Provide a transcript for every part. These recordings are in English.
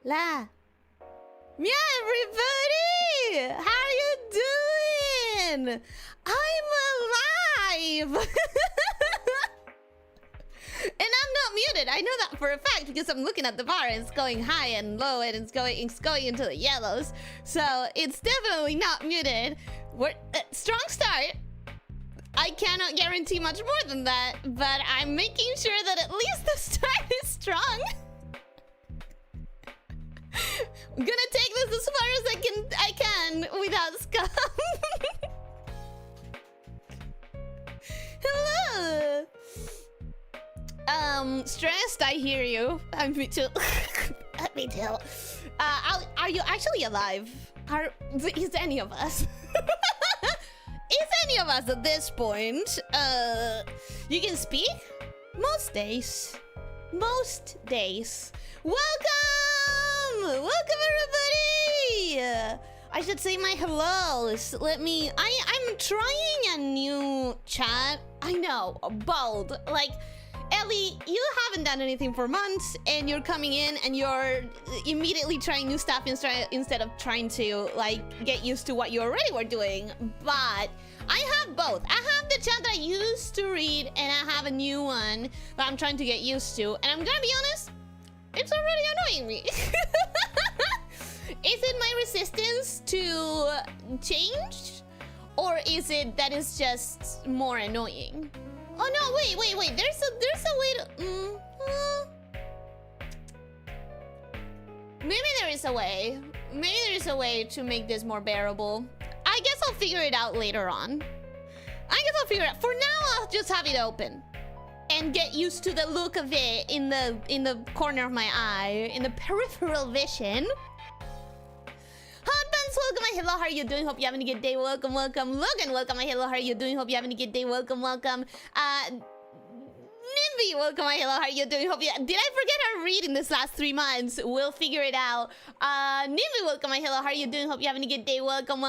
La. Yeah, everybody! How are you doing? I'm alive! And I'm not muted. I know that for a fact because I'm looking at the bar and it's going high and low and it's going into the yellows. So it's definitely not muted. We're strong start. I cannot guarantee much more than that, but I'm making sure that at least the start is strong. I'm gonna take this as far as I can without scum. Hello. Stressed, I hear you. Me too. Me too. Are you actually alive? Is any of us? Is any of us at this point? You can speak? Most days. Most days. Welcome! Welcome, everybody! I should say my hellos. Let me... I'm trying a new chat. I know, bold. Like... Ellie, you haven't done anything for months, and you're coming in and you're immediately trying new stuff instead of trying to, like, get used to what you already were doing. But I have both. I have the chat that I used to read, and I have a new one that I'm trying to get used to. And I'm gonna be honest, it's already annoying me. Is it my resistance to change? Or is it that it's just more annoying? Oh no, wait. There's a way to... Maybe there is a way. Maybe there is a way to make this more bearable. I guess I'll figure it out later on. For now, I'll just have it open. And get used to the look of it in the corner of my eye. In the peripheral vision. Hotbuns, welcome, my hello, how are you doing? Hope you're having a good day. Welcome. Logan, welcome, my hello, how are you doing? Hope you're having a good day. Welcome. Nimby, welcome, my hello, how are you doing? Hope you... Did I forget how to read in this last 3 months? We'll figure it out. Nimby, welcome, my hello, how are you doing? Hope you're having a good day. Welcome.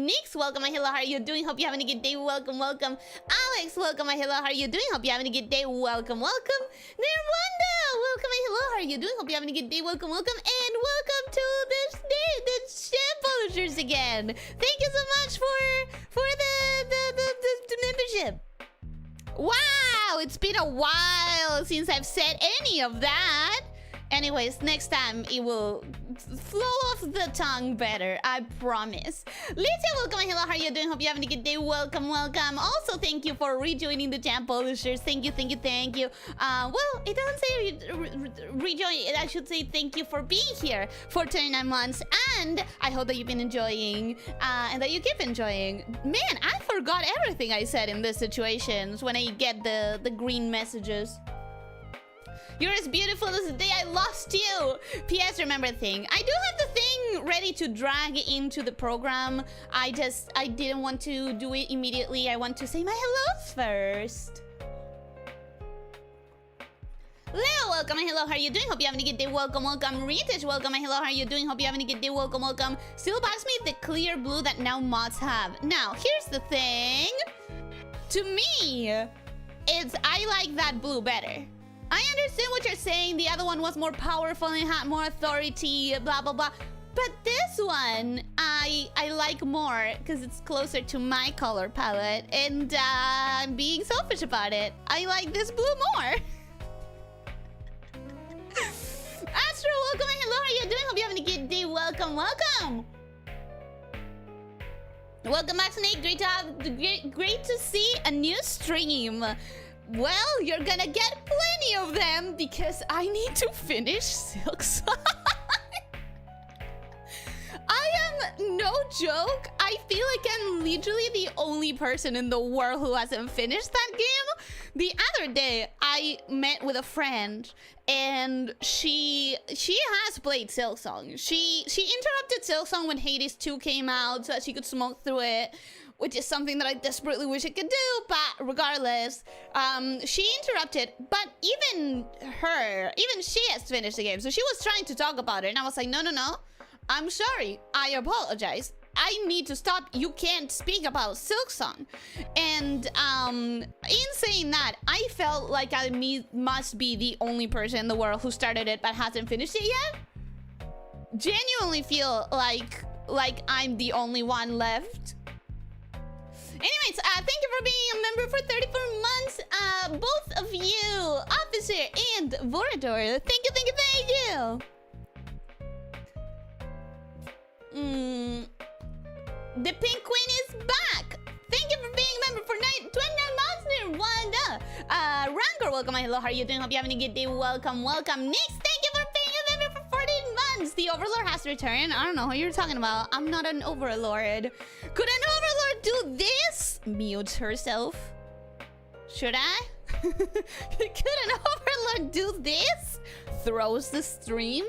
Nix, welcome, my hello, how are you doing? Hope you're having a good day. Welcome. Alex, welcome, my hello, how are you doing? Hope you're having a good day. Welcome. Nirwanda, welcome, my hello, how are you doing? Hope you're having a good day. Welcome. And welcome to this day, the ship publishers again. Thank you so much for the membership. Wow, it's been a while since I've said any of that. Anyways, next time it will flow off the tongue better, I promise. Elyssia, welcome, hello, how are you doing? Hope you're having a good day. Welcome. Also, thank you for rejoining the Jam Publishers. Thank you. Well, it doesn't say rejoin, I should say thank you for being here for 29 months. And I hope that you've been enjoying, and that you keep enjoying. Man, I forgot everything I said in these situations when I get the green messages. You're as beautiful as the day I lost you. P.S. Remember the thing. I do have the thing ready to drag into the program. I didn't want to do it immediately. I want to say my hellos first. Leo, welcome. Hello, how are you doing? Hope you're having a good day. Welcome. Ritish, welcome. Hello, how are you doing? Hope you're having a good day. Welcome. Still bugs me the clear blue that now mods have. Now, here's the thing. To me, I like that blue better. I understand what you're saying. The other one was more powerful and had more authority, blah, blah, blah. But this one, I like more because it's closer to my color palette. And I'm being selfish about it. I like this blue more. Astro, welcome. Hello, how are you doing? Hope you're having a good day. Welcome. Welcome back, Snake. Great to see a new stream. Well, you're gonna get plenty of them because I need to finish Silk Song. I am, no joke, I feel like I'm literally the only person in the world who hasn't finished that game. The other day, I met with a friend and she has played Silk Song. She interrupted Silk Song when Hades 2 came out so that she could smoke through it, which is something that I desperately wish I could do, but regardless, she interrupted, but even she has finished the game, so she was trying to talk about it, and I was like, no, I'm sorry, I apologize, I need to stop, you can't speak about Silk Song. And in saying that, I felt like I must be the only person in the world who started it but hasn't finished it yet. genuinely feel like I'm the only one left. Anyways, thank you for being a member for 34 months. Both of you, Officer and Vorador. Thank you, thank you, thank you. The Pink Queen is back. Thank you for being a member for 29 months, dear Wanda. Rancor, welcome. Hello, how are you doing? Hope you're having a good day. Welcome, welcome. Nix, thank you for being a member for 14 months. The Overlord has returned. I don't know who you're talking about. I'm not an Overlord. Could an Overlord do this? Mute herself. Should I? Could an Overlord do this? Throws the stream?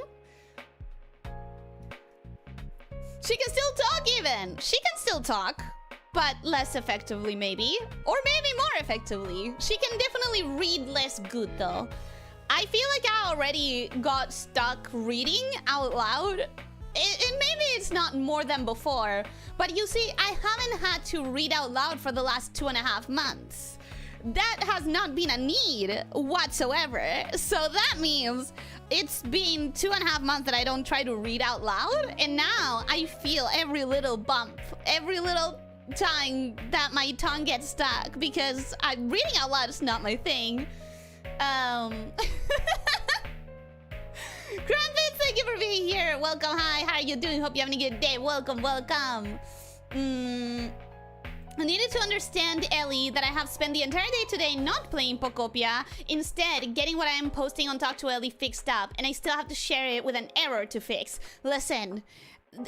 She can still talk even. She can still talk, but less effectively maybe. Or maybe more effectively. She can definitely read less good though. I feel like I already got stuck reading out loud. And maybe it's not more than before. But you see, I haven't had to read out loud for the last 2.5 months. That has not been a need whatsoever. So that means it's been 2.5 months that I don't try to read out loud. And now I feel every little bump, every little time that my tongue gets stuck because reading out loud is not my thing. Crumpets, thank you for being here. Welcome, hi, how are you doing? Hope you're having a good day. Welcome, welcome. I needed to understand, Ellie, that I have spent the entire day today not playing Pokopia, instead getting what I am posting on Talk to Ellie fixed up, and I still have to share it with an error to fix. Listen,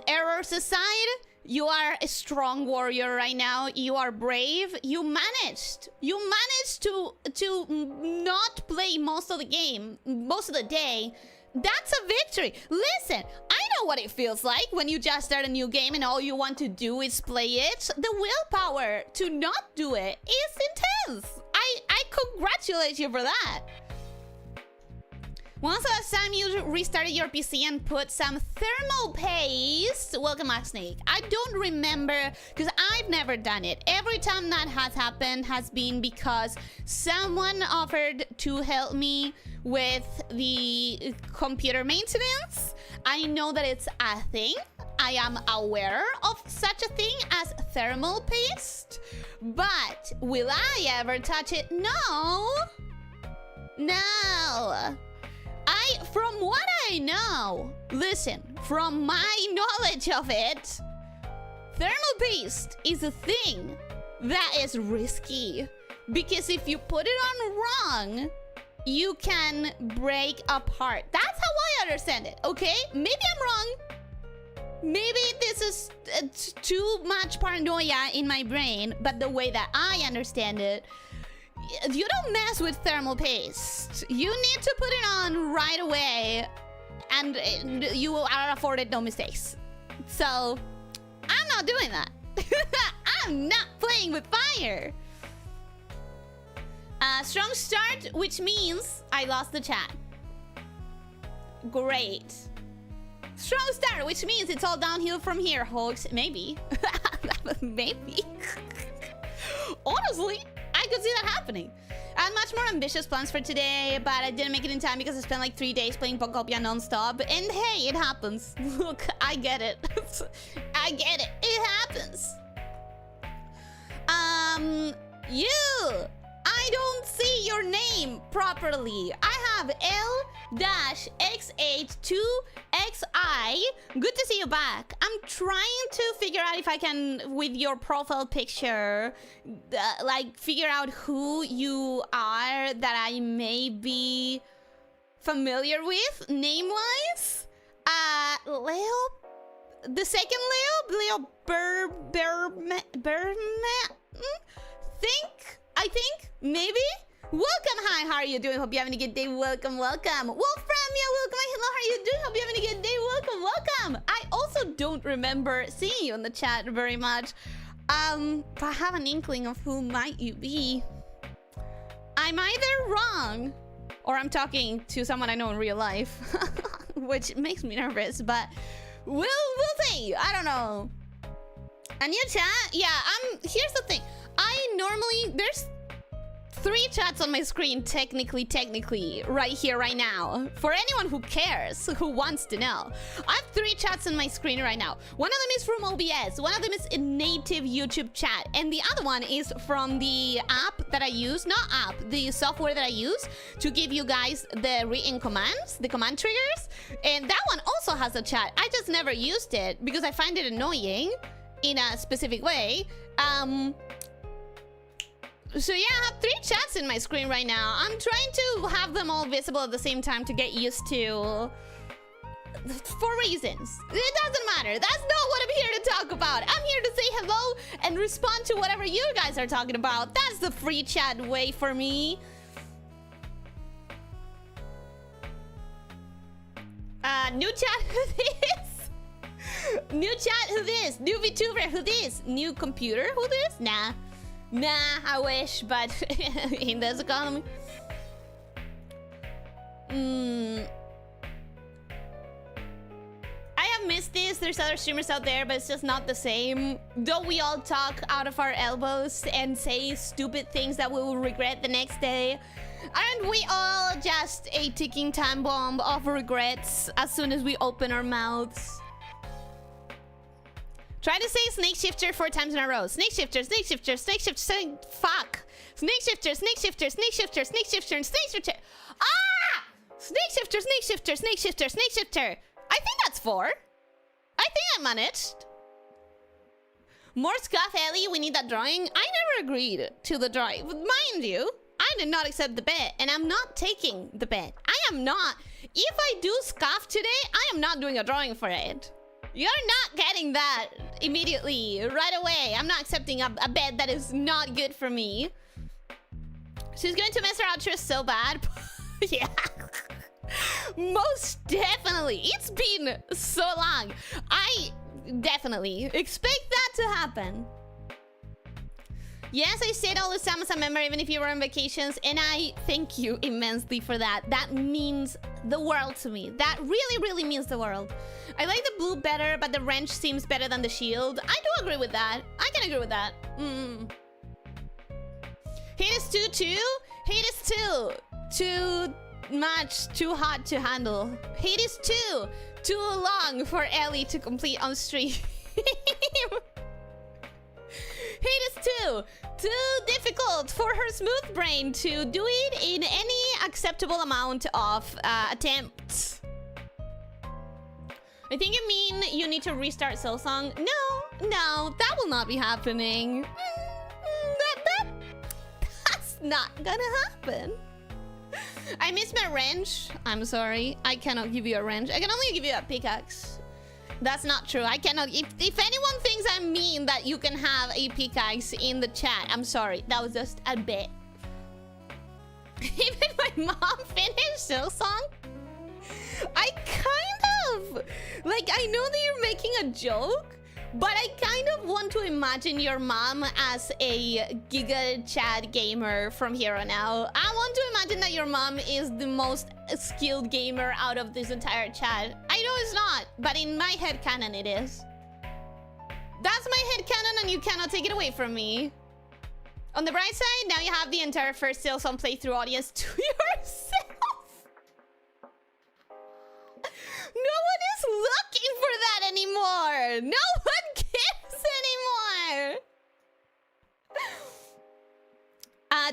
errors aside, you are a strong warrior right now. You are brave. You managed to not play most of the game, most of the day. That's a victory. Listen, I know what it feels like when you just start a new game and all you want to do is play it. The willpower to not do it is intense. I congratulate you for that. When was the last time you restarted your PC and put some thermal paste? Welcome, Max Snake. I don't remember because I've never done it. Every time that has happened has been because someone offered to help me with the computer maintenance. I know that it's a thing. I am aware of such a thing as thermal paste. But will I ever touch it? No. No. From what I know, listen, from my knowledge of it, thermal paste is a thing that is risky. Because if you put it on wrong, you can break apart. That's how I understand it, okay? Maybe I'm wrong. Maybe this is too much paranoia in my brain, but the way that I understand it, you don't mess with thermal paste. You need to put it on right away, and you are afforded no mistakes. So, I'm not doing that. I'm not playing with fire. Strong start, which means I lost the chat. Great. Strong start, which means it's all downhill from here, Hogs. Maybe. Maybe. Honestly, I could see that happening. I had much more ambitious plans for today, but I didn't make it in time because I spent like 3 days playing Pokopia non-stop. And hey, it happens. Look, I get it. I get it. It happens. I don't see your name properly. I have L-XH2XI. Good to see you back. I'm trying to figure out if I can, with your profile picture, like figure out who you are that I may be familiar with name-wise. Leo? The second Leo? I think, maybe? Welcome, hi, how are you doing? Hope you're having a good day. Welcome, welcome. Wolframia, welcome. Hello, how are you doing? Hope you're having a good day. Welcome, welcome. I also don't remember seeing you in the chat very much. But I have an inkling of who might you be. I'm either wrong, or I'm talking to someone I know in real life, which makes me nervous, but we'll see. I don't know. A new chat? Yeah, here's the thing. I normally, there's 3 chats on my screen, technically, right here, right now. For anyone who cares, who wants to know. I have 3 chats on my screen right now. One of them is from OBS, one of them is a native YouTube chat, and the other one is from the app that I use, not app, the software that I use to give you guys the written commands, the command triggers, and that one also has a chat. I just never used it because I find it annoying in a specific way. So yeah, I have 3 chats in my screen right now. I'm trying to have them all visible at the same time to get used to... for reasons. It doesn't matter. That's not what I'm here to talk about. I'm here to say hello and respond to whatever you guys are talking about. That's the free chat way for me. New chat, who this? New chat, who this? New VTuber, who this? New computer, who this? Nah. Nah, I wish, but in this economy. I have missed this. There's other streamers out there, but it's just not the same. Don't we all talk out of our elbows and say stupid things that we will regret the next day? Aren't we all just a ticking time bomb of regrets as soon as we open our mouths? Try to say snake shifter 4 times in a row. Snake shifter, snake shifter, snake shifter, fuck. Snake shifter, snake shifter, snake shifter, snake shifter, and snake shifter. Ah! Snake shifter, snake shifter, snake shifter, snake shifter. I think that's 4. I think I managed. More scuff, Ellie. We need that drawing. I never agreed to the drawing. Mind you, I did not accept the bet, and I'm not taking the bet. I am not. If I do scuff today, I am not doing a drawing for it. You're not getting that immediately, right away. I'm not accepting a bet that is not good for me. She's going to mess her outro so bad. Yeah. Most definitely. It's been so long. I definitely expect that to happen. Yes, I say it all the time as a member, even if you were on vacations, and I thank you immensely for that. That means the world to me. That really, really means the world. I like the blue better, but the wrench seems better than the shield. I do agree with that. I can agree with that. Hate is 2-2. Hate is 2. Too much, too hot to handle. Hate is 2. Too long for Ellie to complete on stream. Hate is 2. Too difficult for her smooth brain to do it in any acceptable amount of attempts. I think you mean you need to restart Silsong. No, that will not be happening. That's not gonna happen. I miss my wrench. I'm sorry. I cannot give you a wrench. I can only give you a pickaxe. That's not true. I cannot. If anyone thinks I mean that you can have a pickaxe in the chat, I'm sorry. That was just a bit. Even my mom finished Silsong. I kind of like. I know that you're making a joke, but I kind of want to imagine your mom as a Giga Chat gamer from here on out. I want to imagine that your mom is the most skilled gamer out of this entire chat. I know it's not, but in my headcanon it is. That's my headcanon and you cannot take it away from me. On the bright side, now you have the entire first Silsong playthrough audience to yourself. No one is looking for that anymore. No one cares anymore.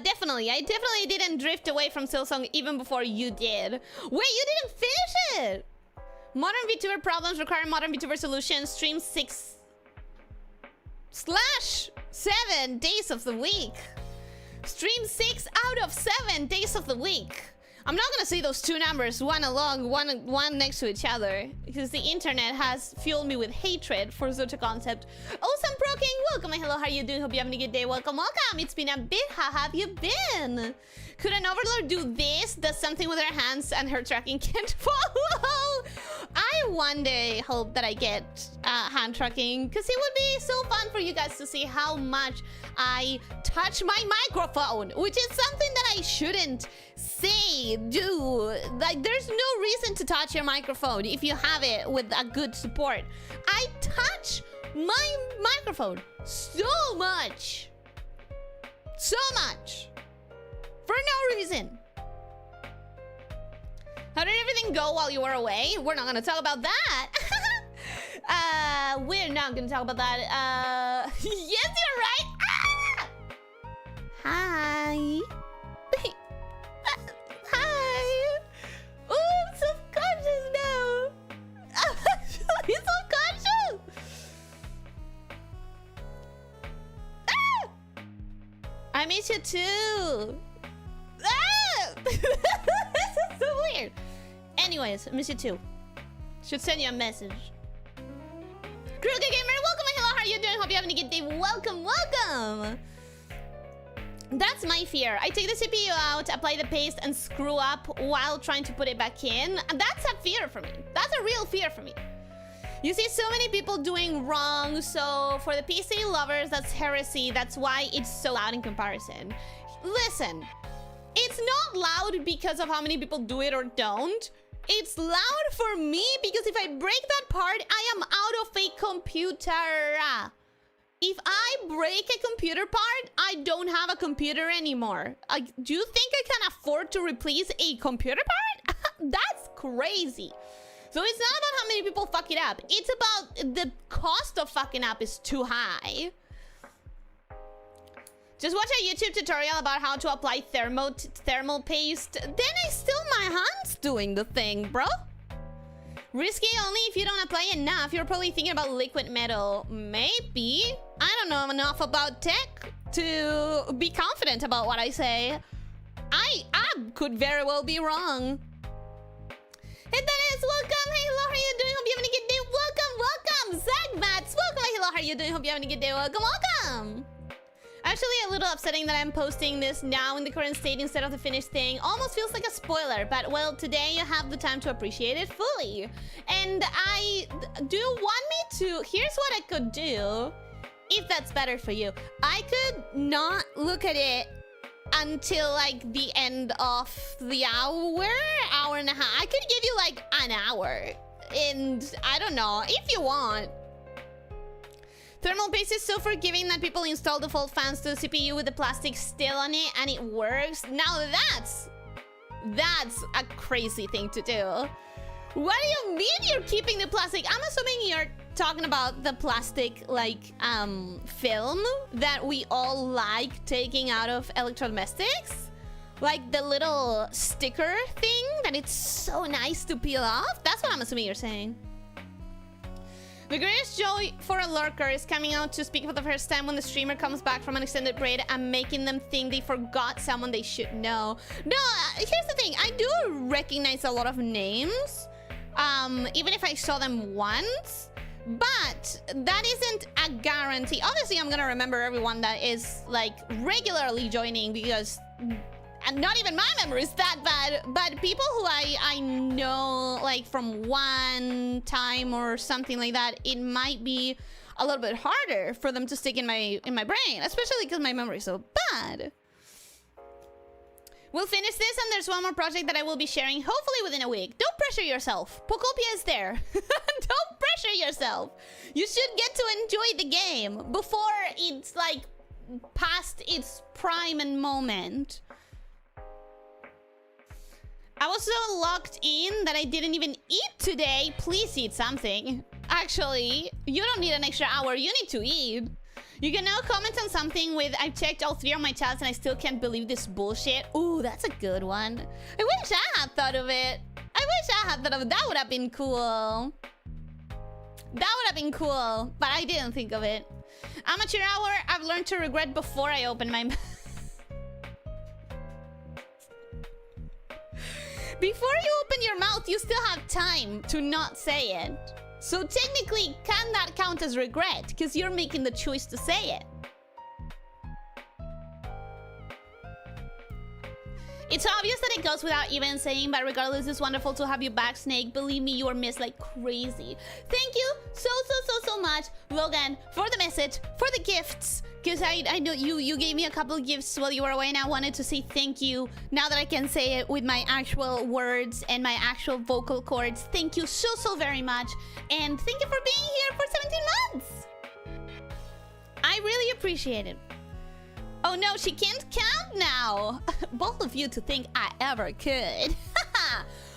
Definitely. I definitely didn't drift away from Silsong even before you did. Wait, you didn't finish it. Modern VTuber problems require modern VTuber solutions. Stream 6/7 days of the week. Stream 6 out of 7 days of the week. I'm not gonna say those two numbers, one along, one next to each other, because the internet has fueled me with hatred for such a concept. Awesome Pro King, welcome. Hello, how are you doing? Hope you're having a good day. Welcome. It's been a bit. How have you been? Could an overlord do this? Does something with her hands and her tracking can't follow? I one day hope that I get hand tracking, because it would be so fun for you guys to see how much I touch my microphone, which is something that I shouldn't say, do. Like, there's no reason to touch your microphone if you have it with a good support. I touch my microphone so much. So much. For no reason. How did everything go while you were away? We're not gonna talk about that. We're not gonna talk about that. Yes, you're right. Ah! Hi. Hi. Oh, I'm self-conscious now. I'm actually self-conscious. Ah! I miss you too. Ah! This is so weird. Anyways, I miss you too. Should send you a message. Kruger Gamer, welcome. Hello, how are you doing? Hope you're having a good day. Welcome, welcome. That's my fear. I take the CPU out, apply the paste, and screw up while trying to put it back in. And that's a fear for me. That's a real fear for me. You see so many people doing wrong, so for the PC lovers, that's heresy. That's why it's so loud in comparison. Listen, it's not loud because of how many people do it or don't. It's loud for me because if I break that part, I am out of a computer. If I break a computer part, I don't have a computer anymore. Do you think I can afford to replace a computer part? That's crazy. So it's not about how many people fuck it up. It's about the cost of fucking up is too high. Just watch a YouTube tutorial about how to apply thermal paste. Then it's still my hands doing the thing, bro. Risky only if you don't apply enough. You're probably thinking about liquid metal. Maybe. I don't know enough about tech to be confident about what I say. I could very well be wrong. Hey, Dennis, welcome. Hey, hello, how are you doing? Hope you're having a good day. Welcome, welcome. Zagmats, welcome. Hey, hello, how are you doing? Hope you're having a good day. Welcome, welcome. Actually, a little upsetting that I'm posting this now in the current state instead of the finished thing. Almost feels like a spoiler, but well, today you have the time to appreciate it fully. And I do want me to... Here's what I could do, if that's better for you. I could not look at it until like the end of the hour and a half. I could give you like an hour. And I don't know, if you want. Thermal paste is so forgiving that people install default fans to the CPU with the plastic still on it and it works. Now that's a crazy thing to do. What do you mean you're keeping the plastic? I'm assuming you're talking about the plastic like film that we all like taking out of electrodomestics. Like the little sticker thing that it's so nice to peel off. That's what I'm assuming you're saying. The greatest joy for a lurker is coming out to speak for the first time when the streamer comes back from an extended break and making them think they forgot someone they should know. No, here's the thing. I do recognize a lot of names, even if I saw them once. But that isn't a guarantee. Obviously, I'm gonna remember everyone that is like regularly joining because... And not even my memory is that bad, but people who I know like from one time or something like that, it might be a little bit harder for them to stick in my brain, especially because my memory is so bad. We'll finish this and there's one more project that I will be sharing hopefully within a week. Don't pressure yourself. Pokopia is there. Don't pressure yourself. You should get to enjoy the game before it's like past its prime and moment. I was so locked in that I didn't even eat today. Please eat something. Actually, you don't need an extra hour. You need to eat. You can now comment on something with, I've checked all 3 of my chats and I still can't believe this bullshit. Ooh, that's a good one. I wish I had thought of it. I wish I had thought of it. That would have been cool. That would have been cool, but I didn't think of it. Amateur hour, I've learned to regret before I open my mouth. Before you open your mouth, you still have time to not say it. So technically, can that count as regret? Because you're making the choice to say it. It's obvious that it goes without even saying, but regardless, it's wonderful to have you back, Snake. Believe me, you are missed like crazy. Thank you so much, Logan, for the message, for the gifts. Because I know you gave me a couple of gifts while you were away, and I wanted to say thank you. Now that I can say it with my actual words and my actual vocal cords, thank you so very much. And thank you for being here for 17 months. I really appreciate it. Oh no, she can't count now. Both of you to think I ever could.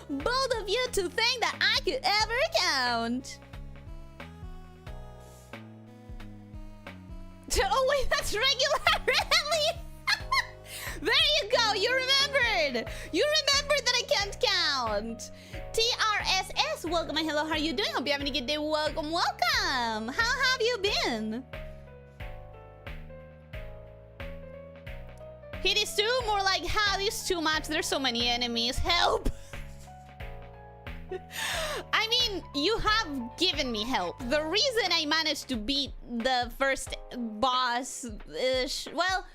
Both of you to think that I could ever count. Oh wait, that's regular rally. There you go, you remembered. You remembered that I can't count. TRSS, welcome and hello, how are you doing? Hope you're having a good day. Welcome, welcome. How have you been? It is too, more like how is too much. There's so many enemies. Help. I mean, you have given me help. The reason I managed to beat the first boss is, well,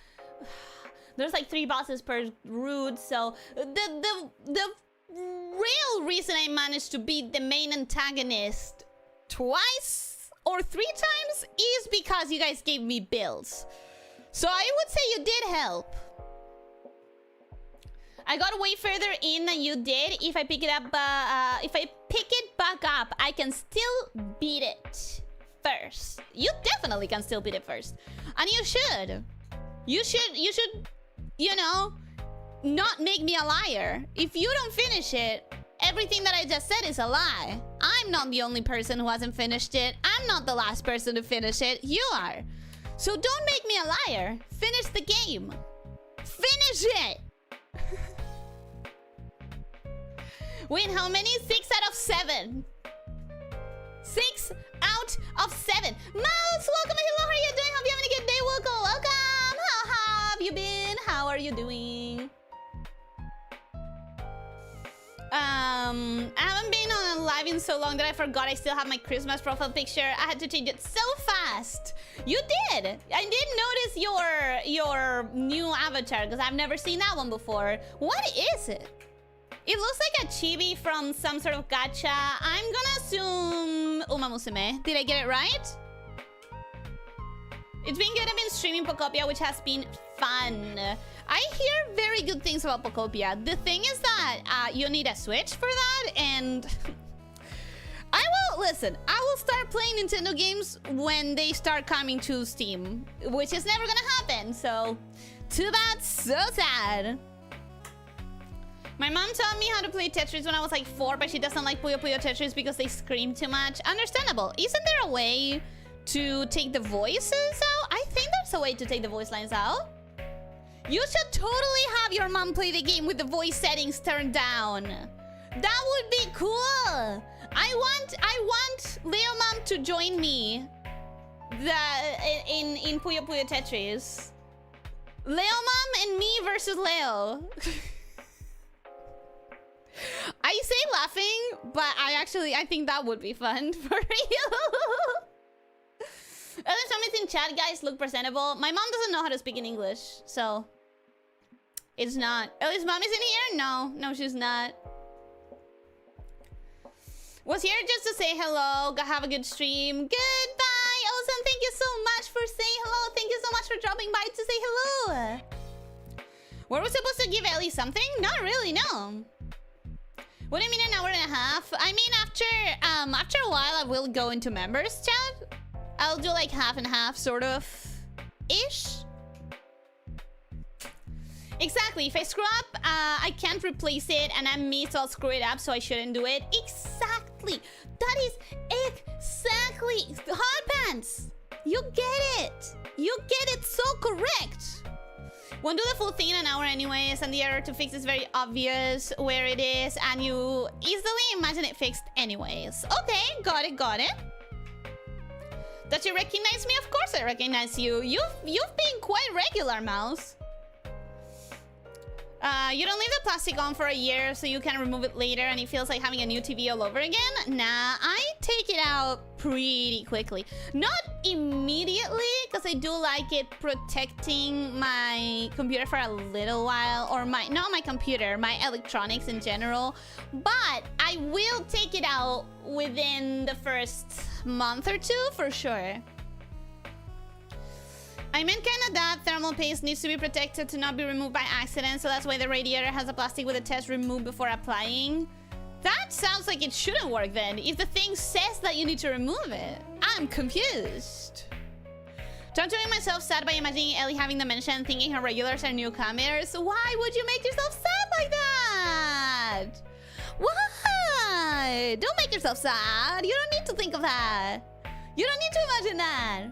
there's like 3 bosses per route, so the real reason I managed to beat the main antagonist twice or 3 times is because you guys gave me builds. So I would say you did help. I got way further in than you did. If I pick it up, if I pick it back up, I can still beat it first. You definitely can still beat it first, and you should. You should, you know, not make me a liar. If you don't finish it, everything that I just said is a lie. I'm not the only person who hasn't finished it. I'm not the last person to finish it. You are. So don't make me a liar. Finish the game. Finish it. Win how many? 6 out of 7. 6 out of 7. Mouse, welcome. Hello, how are you doing? Hope you're having a good day. Welcome, welcome. How have you been? How are you doing? I haven't been on live in so long that I forgot I still have my Christmas profile picture. I had to change it so fast. You did. I did notice your new avatar because I've never seen that one before. What is it? It looks like a chibi from some sort of gacha. I'm gonna assume Uma Musume. Did I get it right? It's been good. I've been streaming Pokopia, which has been fun. I hear very good things about Pokopia. The thing is that you need a Switch for that, and I will start playing Nintendo games when they start coming to Steam, which is never gonna happen. So, too bad, so sad. My mom taught me how to play Tetris when I was like 4, but she doesn't like Puyo Puyo Tetris because they scream too much. Understandable. Isn't there a way to take the voices out? I think there's a way to take the voice lines out. You should totally have your mom play the game with the voice settings turned down. That would be cool. I want Leo Mom to join me in Puyo Puyo Tetris. Leo Mom and me versus Leo. I say laughing, but I think that would be fun for you. Other comments in chat, guys, look presentable. My mom doesn't know how to speak in English, so it's not. Ellie's mom is in here? No, she's not. Was here just to say hello. Have a good stream. Goodbye. Awesome. Thank you so much for saying hello. Thank you so much for dropping by to say hello. Were we supposed to give Ellie something? Not really, no. What do you mean an hour and a half? I mean, after a while, I will go into members chat. I'll do like half and half, sort of, ish. Exactly. If I screw up, I can't replace it, and I'm me, so I'll screw it up, so I shouldn't do it. Exactly. That is exactly. Hot pants. You get it. You get it so correct. Won't do the full thing in an hour anyways, and the error to fix is very obvious where it is, and you easily imagine it fixed anyways. Okay, got it. Does you recognize me? Of course I recognize you. You've been quite regular, Mouse. You don't leave the plastic on for a year so you can remove it later and it feels like having a new TV all over again? Nah, I take it out pretty quickly. Not immediately, because I do like it protecting my computer for a little while, or not my computer, my electronics in general. But I will take it out within the first month or 2 for sure. I meant kinda that thermal paste needs to be protected to not be removed by accident, so that's why the radiator has a plastic with a test removed before applying. That sounds like it shouldn't work then, if the thing says that you need to remove it. I'm confused. Trying to make myself sad by imagining Ellie having dementia and thinking her regulars are newcomers. Why would you make yourself sad like that? Why? Don't make yourself sad. You don't need to think of that. You don't need to imagine that.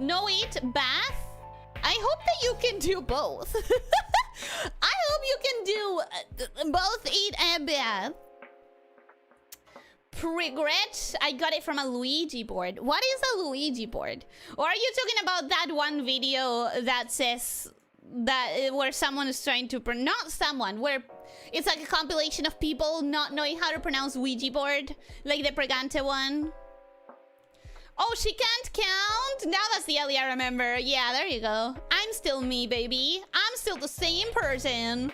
No eat, bath. I hope that you can do both. I hope you can do both eat and bath. Regret, I got it from a Luigi board. What is a Luigi board? Or are you talking about that one video that says that where someone is trying to not someone, where it's like a compilation of people not knowing how to pronounce Ouija board, like the Pregante one? Oh, she can't count? Now that's the Ellie I remember. Yeah, there you go. I'm still me, baby. I'm still the same person.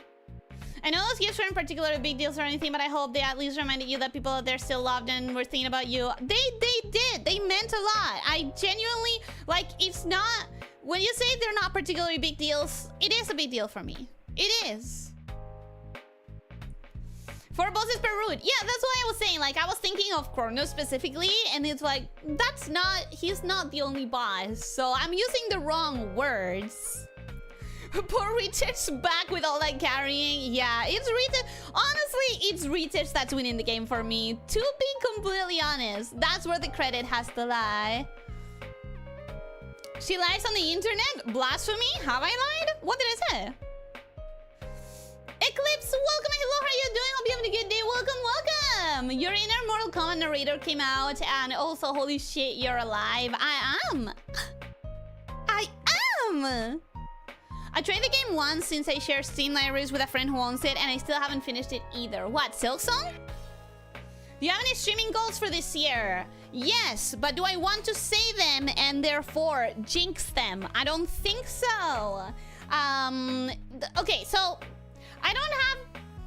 I know those gifts weren't particularly big deals or anything, but I hope they at least reminded you that people out there still loved and were thinking about you. They did. They meant a lot. I genuinely, like, it's not... When you say they're not particularly big deals, it is a big deal for me. It is. 4 bosses per route. Yeah, that's what I was saying. Like, I was thinking of Chrono specifically, and it's like, that's not... He's not the only boss, so I'm using the wrong words. Poor Richard's back with all that carrying. Yeah, it's Richard. Honestly, it's Richard that's winning the game for me. To be completely honest, that's where the credit has to lie. She lies on the internet? Blasphemy? Have I lied? What did I say? Eclipse, welcome. Hello, how are you doing? Hope you're having a good day. Welcome, welcome. Your inner Mortal Kombat narrator came out, and also, holy shit, you're alive. I am. I am. I tried the game once since I share Steam libraries with a friend who owns it, and I still haven't finished it either. What, Silksong? Do you have any streaming goals for this year? Yes, but do I want to say them and therefore jinx them? I don't think so. Okay, so I don't have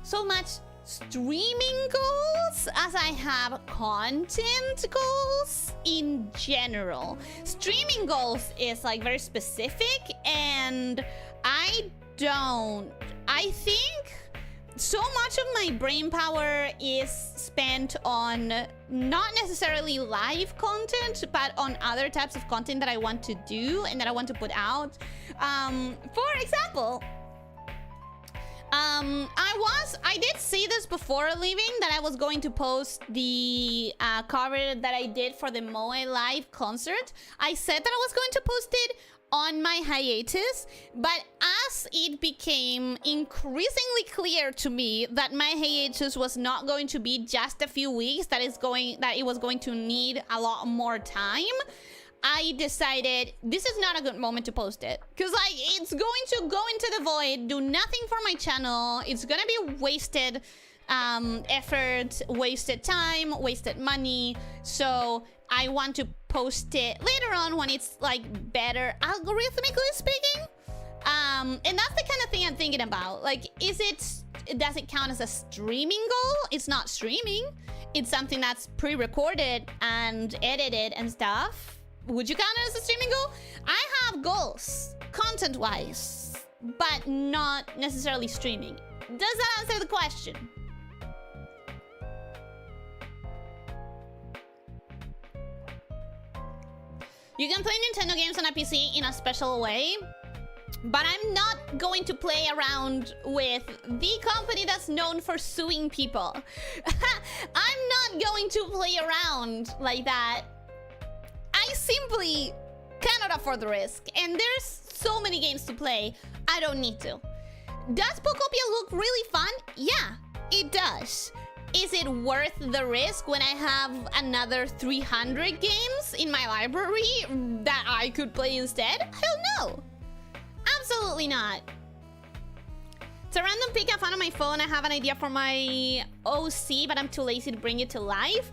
so much streaming goals as I have content goals in general. Streaming goals is like very specific, and I think so much of my brain power is spent on not necessarily live content, but on other types of content that I want to do and that I want to put out. For example, I did see this before leaving, that I was going to post the cover that I did for the Moe live concert. I said that I was going to post it on my hiatus, but as it became increasingly clear to me that my hiatus was not going to be just a few weeks, that it was going to need a lot more time, I decided this is not a good moment to post it, because like it's going to go into the void, do nothing for my channel. It's gonna be wasted effort, wasted time, wasted money. So I want to post it later on when it's like better algorithmically speaking. And that's the kind of thing I'm thinking about. Like, does it count as a streaming goal? It's not streaming. It's something that's pre-recorded and edited and stuff. Would you count it as a streaming goal? I have goals, content-wise, but not necessarily streaming. Does that answer the question? You can play Nintendo games on a PC in a special way, but I'm not going to play around with the company that's known for suing people. I'm not going to play around like that. I simply cannot afford the risk, and there's so many games to play. I don't need to. Does Pokopia look really fun? Yeah, it does. Is it worth the risk when I have another 300 games in my library that I could play instead? Hell no. Absolutely not. It's a random pic I found on my phone. I have an idea for my OC, but I'm too lazy to bring it to life.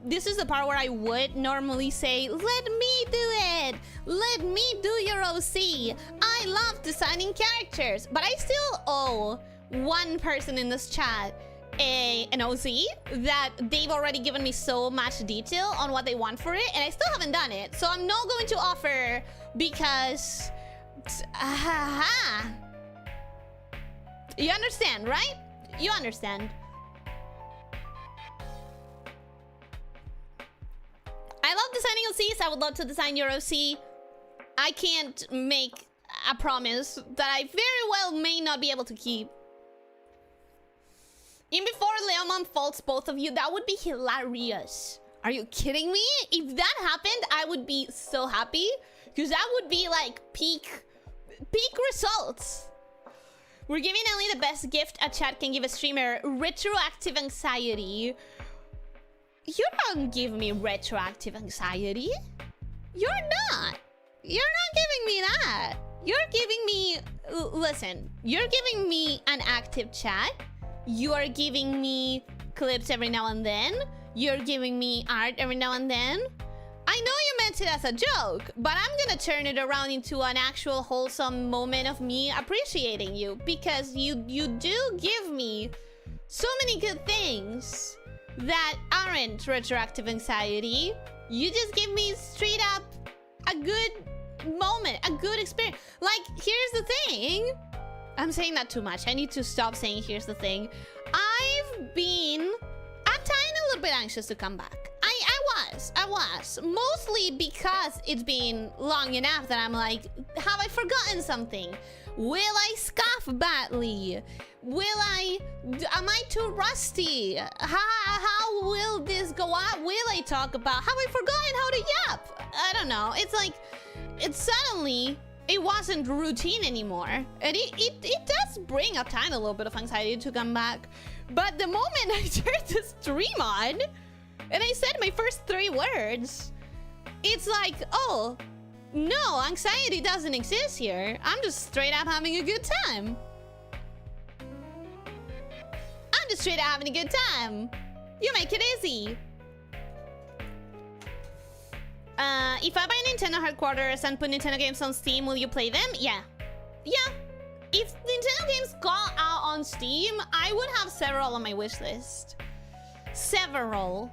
This is the part where I would normally say, let me do it. Let me do your OC. I love designing characters, but I still owe one person in this chat an OC that they've already given me so much detail on what they want for it, and I still haven't done it. So I'm not going to offer because... You understand, right? You understand. designing OCs. I would love to design your OC. I can't make a promise that I very well may not be able to keep. In before Leomon faults both of you, that would be hilarious. Are you kidding me? If that happened, I would be so happy. Because that would be like peak results. We're giving Ellie the best gift a chat can give a streamer. Retroactive anxiety. You don't give me retroactive anxiety. You're not. You're not giving me that. You're giving me... Listen, you're giving me an active chat. You are giving me clips every now and then. You're giving me art every now and then. I know you meant it as a joke, but I'm gonna turn it around into an actual wholesome moment of me appreciating you, because you do give me so many good things that aren't retroactive anxiety. You just give me straight up a good moment, a good experience. Like, here's the thing. I'm saying that too much. I need to stop saying here's the thing. I've been a tiny little bit anxious to come back. I was. Mostly because it's been long enough that I'm like, have I forgotten something? Will I scoff badly? Am I too rusty? How will this go out? Will I talk about, have I forgotten how to yap? I don't know. It's like, it wasn't routine anymore. And it does bring a tiny little bit of anxiety to come back. But the moment I turned the stream on, and I said my first 3 words, it's like, oh, no, anxiety doesn't exist here. I'm just straight up having a good time. I'm just straight up having a good time. You make it easy. If I buy Nintendo headquarters and put Nintendo games on Steam, will you play them? Yeah. Yeah. If Nintendo games got out on Steam, I would have several on my wish list. Several.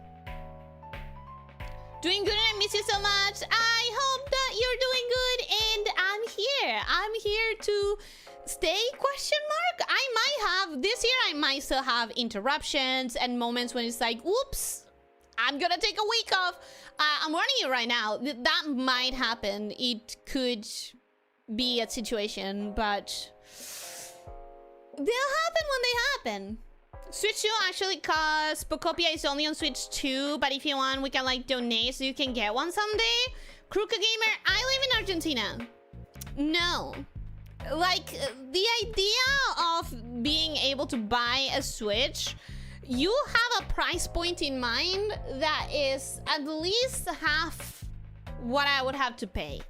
Doing good and I miss you so much. I hope that you're doing good and I'm here. I'm here to stay, question mark? I might have, this year I might still have interruptions and moments when it's like, whoops, I'm gonna take a week off. I'm warning you right now, that might happen. It could be a situation, but they'll happen when they happen. Switch 2 actually, cause Pocopia is only on Switch 2, but if you want, we can like donate so you can get one someday. Kruka Gamer, I live in Argentina. No. Like, the idea of being able to buy a Switch, you have a price point in mind that is at least half what I would have to pay.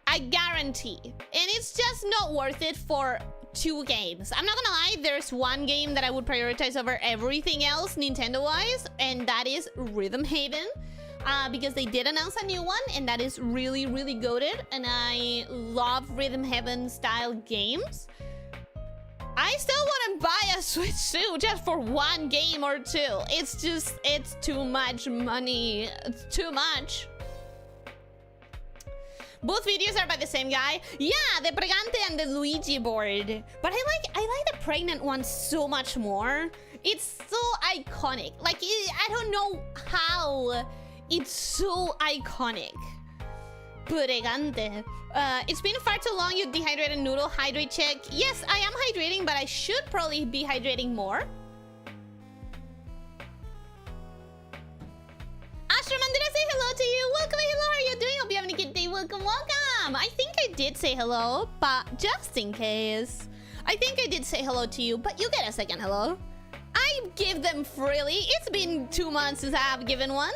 I guarantee. And it's just not worth it for 2 games. I'm not gonna lie, there's one game that I would prioritize over everything else Nintendo-wise, and that is Rhythm Haven. Because they did announce a new one, and that is really, really goated, and I love Rhythm Haven style games. I still want to buy a Switch 2 just for 1 game or 2. It's just, it's too much money. It's too much. Both videos are by the same guy. Yeah, the Pregante and the Luigi board. But I like the pregnant one so much more. It's so iconic. Like, I don't know how it's so iconic. Pregante. It's been far too long, you dehydrated noodle. Hydrate check. Yes, I am hydrating, but I should probably be hydrating more. Astroman, did I say hello to you? Welcome, hello, how are you doing? Hope you're having a good day. Welcome, welcome. I think I did say hello, but just in case. I think I did say hello to you, but you get a second hello. I give them freely. It's been 2 months since I have given one.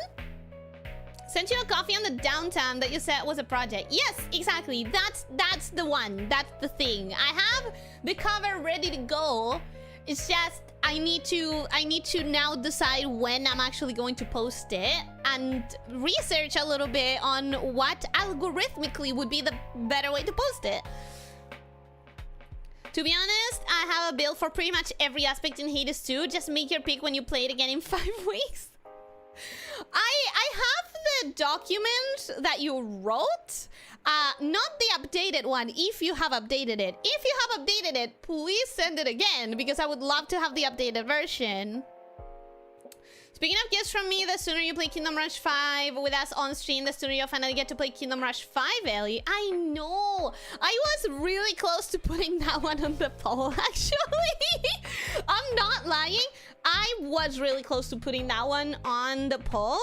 Sent you a coffee on the downtown that you said was a project. Yes, exactly. That's the one. That's the thing. I have the cover ready to go. It's just I need to now decide when I'm actually going to post it and research a little bit on what algorithmically would be the better way to post it. To be honest, I have a build for pretty much every aspect in Hades 2. Just make your pick when you play it again in 5 weeks. I have the document that you wrote, not the updated one, if you have updated it. If you have updated it, please send it again, because I would love to have the updated version. Speaking of gifts from me, the sooner you play Kingdom Rush 5 with us on stream, the sooner you'll finally get to play Kingdom Rush 5, Ellie. I know. I was really close to putting that one on the poll, actually. I'm not lying. I was really close to putting that one on the poll.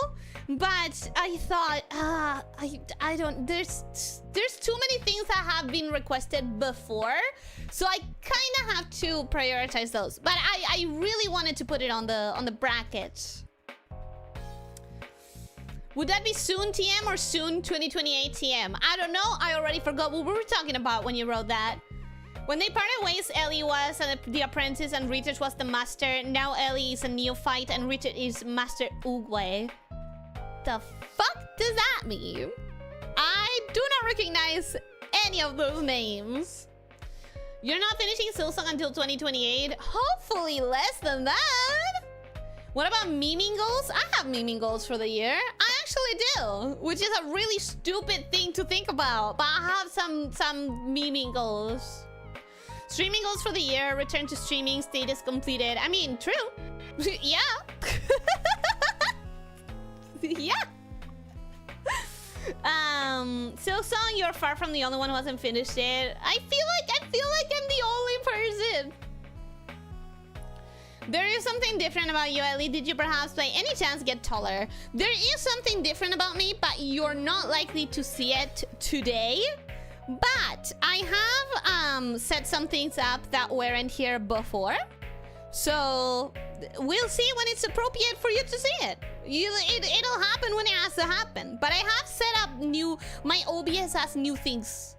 But I thought, I don't, there's too many things that have been requested before. So I kind of have to prioritize those. But I really wanted to put it on the bracket. Would that be soon TM or soon 2028 TM? I don't know. I already forgot what we were talking about when you wrote that. When they parted ways, Ellie was the apprentice and Richard was the master. Now Ellie is a neophyte and Richard is Master Oogway. The fuck does that mean? I do not recognize any of those names. You're not finishing Silsong until 2028? Hopefully less than that. What about memeing goals? I have memeing goals for the year. I actually do, which is a really stupid thing to think about. But I have some memeing goals. Streaming goals for the year. Return to streaming. Status completed. I mean, true. Yeah. Yeah. Silsong, you're far from the only one who hasn't finished it. I feel like I'm the only person. There is something different about you, Ellie. Did you perhaps by any chance get taller? There is something different about me, but you're not likely to see it today. But I have set some things up that weren't here before. So we'll see when it's appropriate for you to see it. It'll happen when it has to happen. But I have set up my OBS has new things.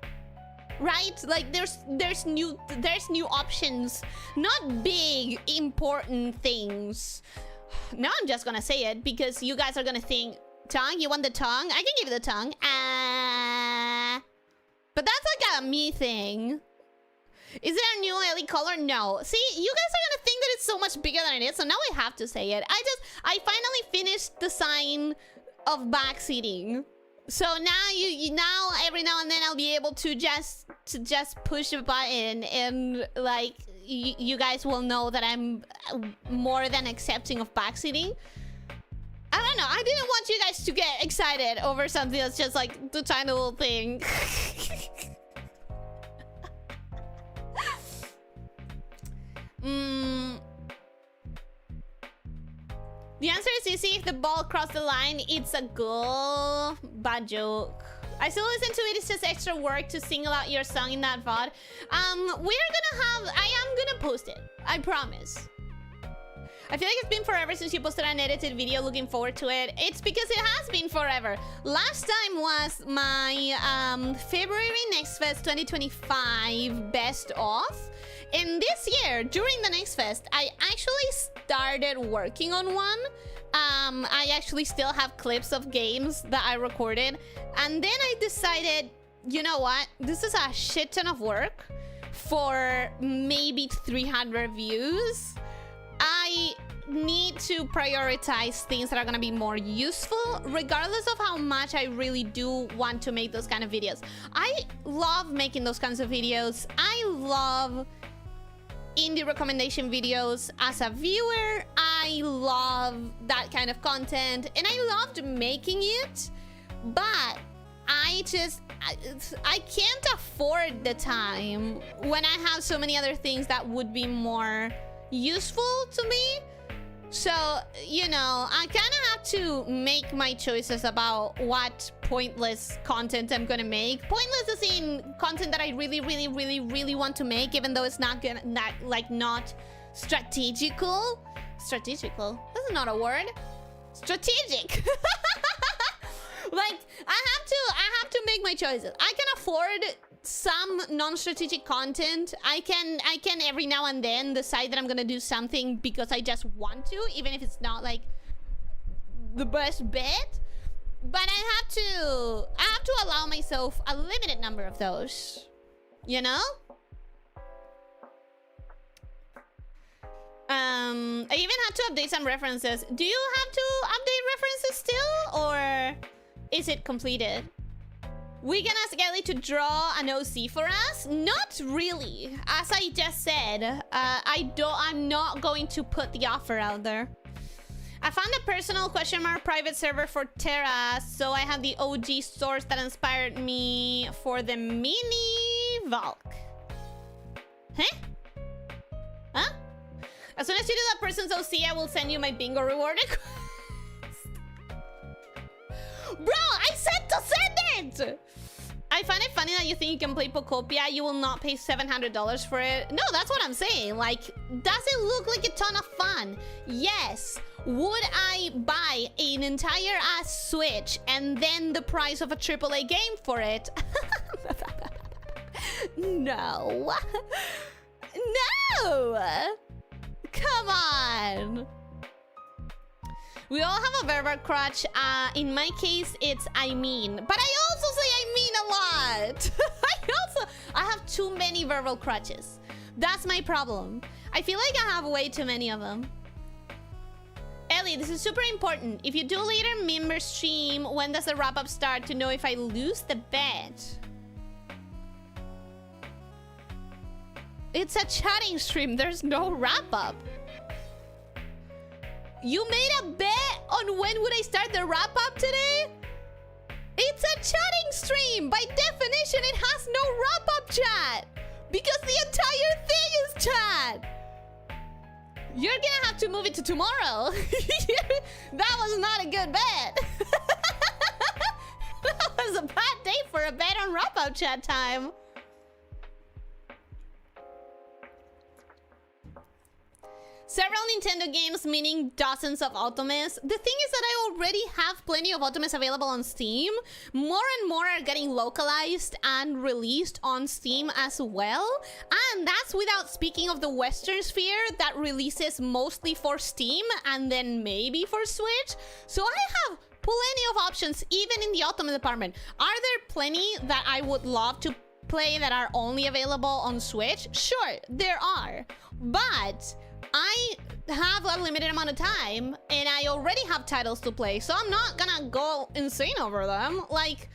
Right? Like there's new options. Not big important things. Now I'm just gonna say it because you guys are gonna think, tongue? You want the tongue? I can give you the tongue. But that's like a me thing. Is there a new Ellie color? No. See, you guys are gonna think that it's so much bigger than it is, so now I have to say it. I finally finished the sign of backseating. So now now every now and then I'll be able to just push a button and like you guys will know that I'm more than accepting of backseating. I don't know. I didn't want you guys to get excited over something that's just like the tiny little thing. The answer is easy. If the ball crossed the line, it's a goal. Bad joke. I still listen to it. It's just extra work to single out your song in that VOD. I am gonna post it. I promise. I feel like it's been forever since you posted an edited video. Looking forward to it. It's because it has been forever. Last time was my February Next Fest 2025 best of. And this year, during the Next Fest, I actually started working on one. I actually still have clips of games that I recorded. And then I decided, you know what? This is a shit ton of work for maybe 300 views. I need to prioritize things that are gonna be more useful, regardless of how much I really do want to make those kind of videos. I love making those kinds of videos. I love indie recommendation videos as a viewer. I love that kind of content and I loved making it, but I can't afford the time when I have so many other things that would be more useful to me. So, you know, I kind of have to make my choices about what pointless content I'm gonna make. Pointless is in content that I really want to make, even though it's not strategical. Strategical? That's not a word. Strategic. Like, I have to make my choices. I can afford some non-strategic content. I can every now and then decide that I'm gonna do something because I just want to, even if it's not like the best bet. But I have to allow myself a limited number of those, you know? I even had to update some references. Do you have to update references still, or is it completed? We can ask Ellie to draw an OC for us? Not really. As I just said, I'm not going to put the offer out there. I found a personal private server for Terra, so I have the OG source that inspired me for the mini Valk. Huh? Huh? As soon as you do that person's OC, I will send you my bingo reward request. Bro, I said to send it! I find it funny that you think you can play Pocopia. You will not pay $700 for it. No, that's what I'm saying. Like, does it look like a ton of fun? Yes. Would I buy an entire ass Switch and then the price of a AAA game for it? No. No. Come on. We all have a Verver crutch. In my case, it's I mean. But I also say I mean a lot. I have too many verbal crutches. That's my problem. I feel like I have way too many of them. Ellie, this is super important. If you do later member stream, when does the wrap-up start to know if I lose the bet? It's a chatting stream. There's no wrap-up. You made a bet on when would I start the wrap-up today? It's a chatting stream. By definition, it has no wrap-up chat. Because the entire thing is chat. You're gonna have to move it to tomorrow. That was not a good bet. That was a bad day for a bet on wrap-up chat time. Several Nintendo games, meaning dozens of Ultimates. The thing is that I already have plenty of Ultimates available on Steam. More and more are getting localized and released on Steam as well. And that's without speaking of the Western sphere that releases mostly for Steam and then maybe for Switch. So I have plenty of options, even in the Ultimate department. Are there plenty that I would love to play that are only available on Switch? Sure, there are. But I have a limited amount of time and I already have titles to play, so I'm not gonna go insane over them. Like,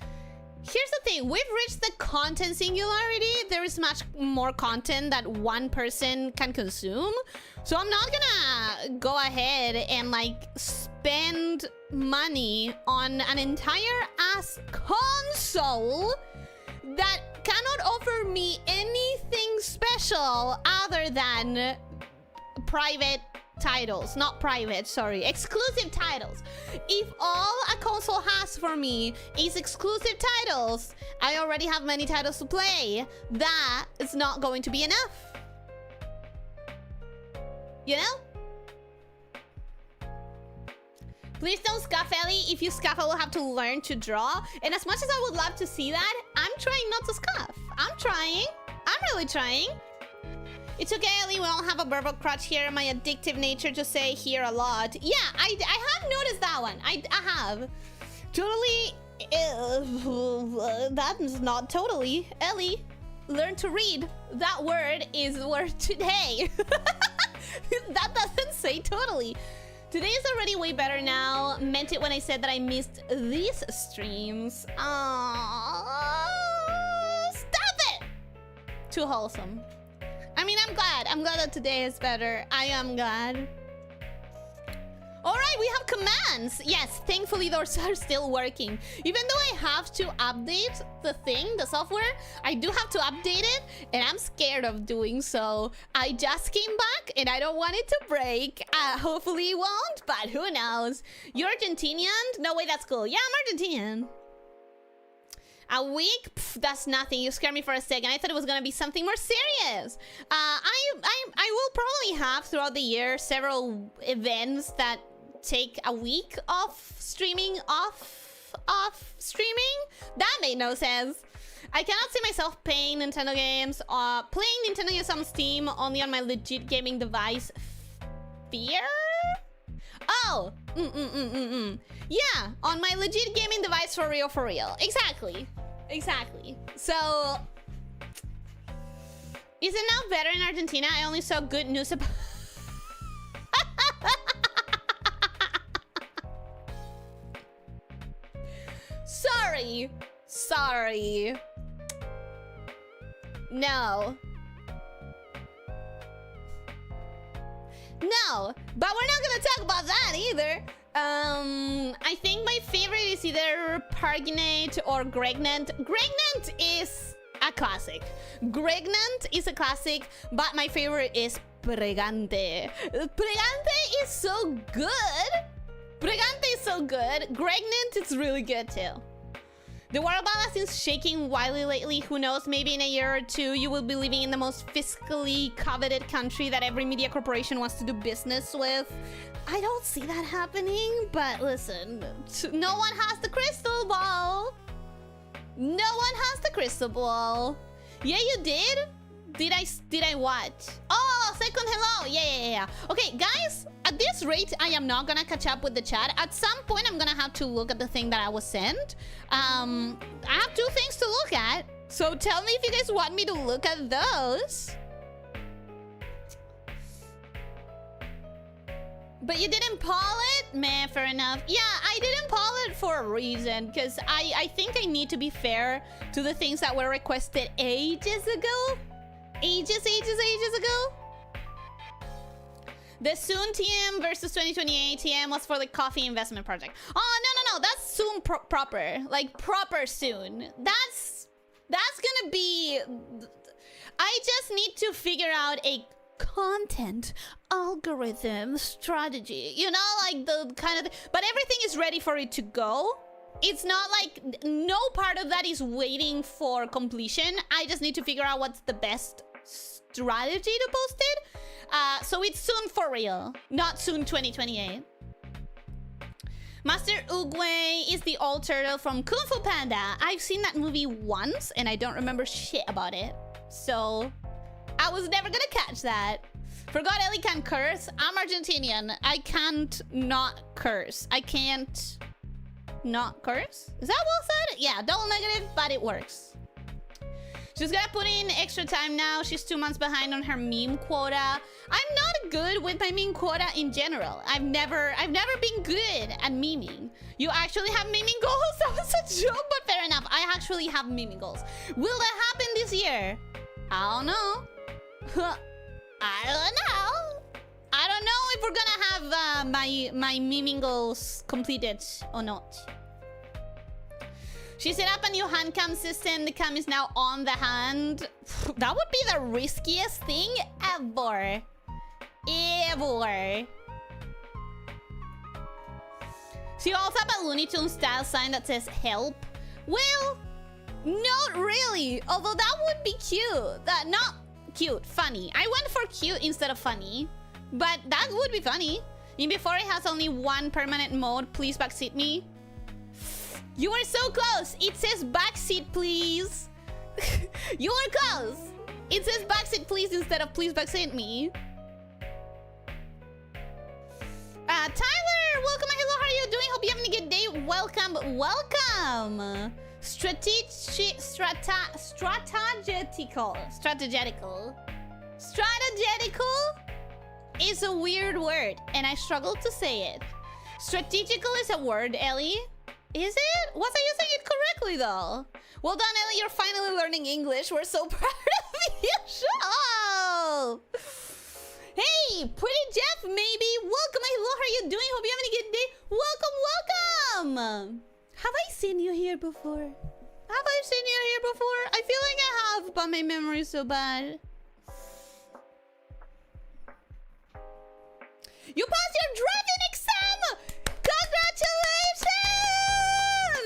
here's the thing, we've reached the content singularity. There is much more content that one person can consume, so I'm not gonna go ahead and like spend money on an entire ass console that cannot offer me anything special other than private titles. Not private, sorry, exclusive titles. If all a console has for me is exclusive titles, I already have many titles to play. That is not going to be enough, you know? Please don't scuff, Ellie. If you scuff, I will have to learn to draw. And as much as I would love to see that, I'm trying not to scuff. I'm trying. I'm really trying. It's okay, Ellie, we don't have a verbal crutch here. My addictive nature to say here a lot. Yeah, I have noticed that one. I have. Totally. That's not totally. Ellie, learn to read. That word is word today. That doesn't say totally. Today is already way better now. Meant it when I said that I missed these streams. Stop it! Too wholesome. I mean, I'm glad. I'm glad that today is better. I am glad. All right, we have commands. Yes, thankfully those are still working. Even though I have to update the thing, the software, I do have to update it, and I'm scared of doing so. I just came back, and I don't want it to break. Hopefully it won't, but who knows? You're Argentinian? No way, that's cool. Yeah, I'm Argentinian. A week? Pff, that's nothing. You scared me for a second. I thought it was gonna be something more serious. I will probably have throughout the year several events that take a week of streaming off streaming. That made no sense. I cannot see myself playing Nintendo games. Playing Nintendo games on Steam only on my legit gaming device. Fear? Oh, yeah, on my legit gaming device for real. Exactly. So, is it now better in Argentina? I only saw good news about... Sorry. No, but we're not gonna talk about that either. I think my favorite is either Pargnate or Gregnant. Gregnant is a classic. Gregnant is a classic, but my favorite is Pregante. Pregante is so good. Pregante is so good. Gregnant is really good too. The world balance is shaking wildly lately. Who knows, maybe in a year or two you will be living in the most fiscally coveted country that every media corporation wants to do business with. I don't see that happening, but listen, no one has the crystal ball. No one has the crystal ball. Yeah, you did? Did I what? Oh, second hello. Yeah. Okay, guys, at this rate, I am not gonna catch up with the chat. At some point, I'm gonna have to look at the thing that I was sent. I have 2 things to look at. So tell me if you guys want me to look at those. But you didn't poll it? Meh, fair enough. Yeah, I didn't poll it for a reason, because I think I need to be fair to the things that were requested ages ago. Ages ago. The Soon TM versus 2028 TM was for the coffee investment project. Oh, no. That's soon proper. Like, proper soon. That's gonna be... I just need to figure out a content algorithm strategy. You know, like the kind of... But everything is ready for it to go. It's not like... No part of that is waiting for completion. I just need to figure out what's the best strategy to post it. So it's soon for real, not soon 2028. Master Oogway is the old turtle from Kung Fu Panda. I've seen that movie once and I don't remember shit about it. So I was never gonna catch that. Forgot Ellie can curse. I'm Argentinian. I can't not curse. I can't not curse? Is that well said? Yeah, double negative, but it works. She's gonna put in extra time now. She's 2 months behind on her meme quota. I'm not good with my meme quota in general. I've never been good at memeing. You actually have memeing goals? That was a joke, but fair enough. I actually have memeing goals. Will that happen this year? I don't know. I don't know if we're gonna have my memeing goals completed or not. She set up a new hand cam system. The cam is now on the hand. That would be the riskiest thing ever. She also have a Looney Tunes style sign that says help. Well, not really. Although that would be cute. That not cute, funny. I went for cute instead of funny. But that would be funny. In before it has only 1 permanent mode. Please backseat me. You were so close. It says backseat, please. You were close. It says backseat, please, instead of please backseat me. Tyler, welcome. Hello, how are you doing? Hope you're having a good day. Welcome. Strategetical is a weird word, and I struggle to say it. Strategical is a word, Ellie. Is it? Was I using it correctly, though? Well done, Ellie. You're finally learning English. We're so proud of you. Oh! Hey, Pretty Jeff, maybe. Welcome. Hello, how are you doing? Hope you're having a good day. Welcome. Have I seen you here before? I feel like I have, but my memory is so bad. You passed your driving exam!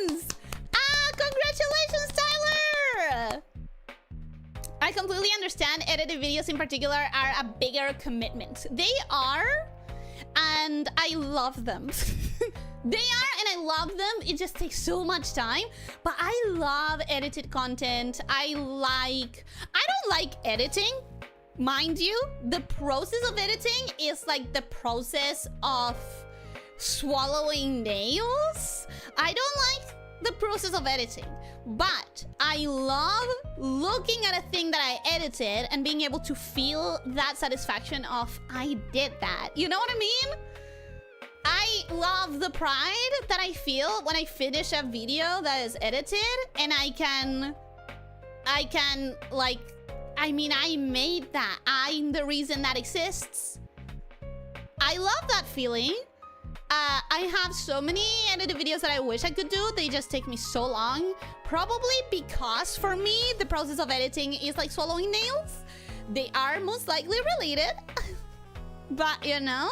Congratulations! Congratulations, Tyler! I completely understand edited videos in particular are a bigger commitment. They are, and I love them. They are, and I love them. It just takes so much time, but I love edited content. I don't like editing. Mind you, the process of editing is like the process of swallowing nails. I don't like the process of editing, but I love looking at a thing that I edited and being able to feel that satisfaction of I did that. You know what I mean? I love the pride that I feel when I finish a video that is edited and I can like, I mean, I made that. I'm the reason that exists. I love that feeling. I have so many edited videos that I wish I could do. They just take me so long. Probably because for me, the process of editing is like swallowing nails. They are most likely related. But, you know.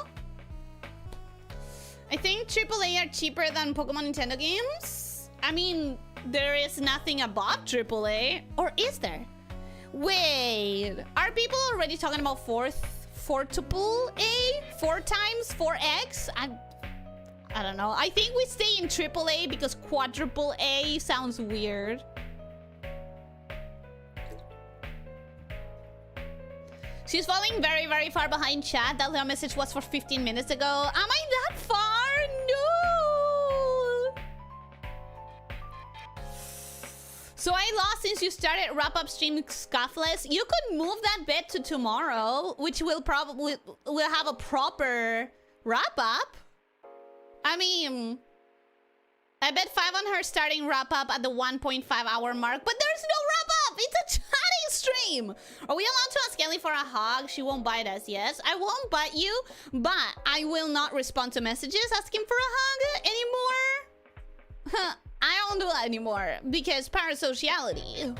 I think AAA are cheaper than Pokemon Nintendo games. I mean, there is nothing above AAA. Or is there? Wait. Are people already talking about fourtuple A? 4 times 4x? I don't know. I think we stay in AAA because quadruple A sounds weird. She's falling very, very far behind chat. That little message was for 15 minutes ago. Am I that far? No! So I lost since you started wrap-up stream scuffless. You could move that bet to tomorrow, which will probably will have a proper wrap-up. I mean, I bet 5 on her starting wrap-up at the 1.5 hour mark, but there's no wrap-up! It's a chatting stream! Are we allowed to ask Ellie for a hug? She won't bite us, yes? I won't bite you, but I will not respond to messages asking for a hug anymore. I don't do that anymore, because parasociality.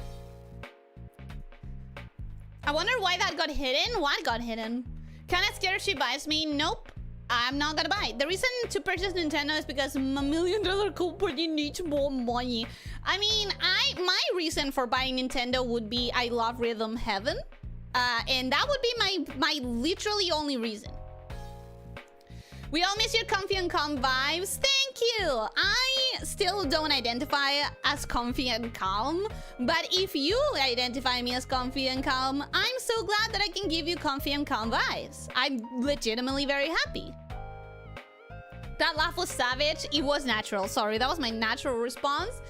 I wonder why that got hidden? What got hidden? Kinda scared if she buys me? Nope. I'm not gonna buy it. The reason to purchase Nintendo is because my $1 million company needs more money. I mean, my reason for buying Nintendo would be I love Rhythm Heaven. And that would be my literally only reason. We all miss your comfy and calm vibes. Thank you. I still don't identify as comfy and calm. But if you identify me as comfy and calm, I'm so glad that I can give you comfy and calm vibes. I'm legitimately very happy. That laugh was savage. It was natural. Sorry, that was my natural response.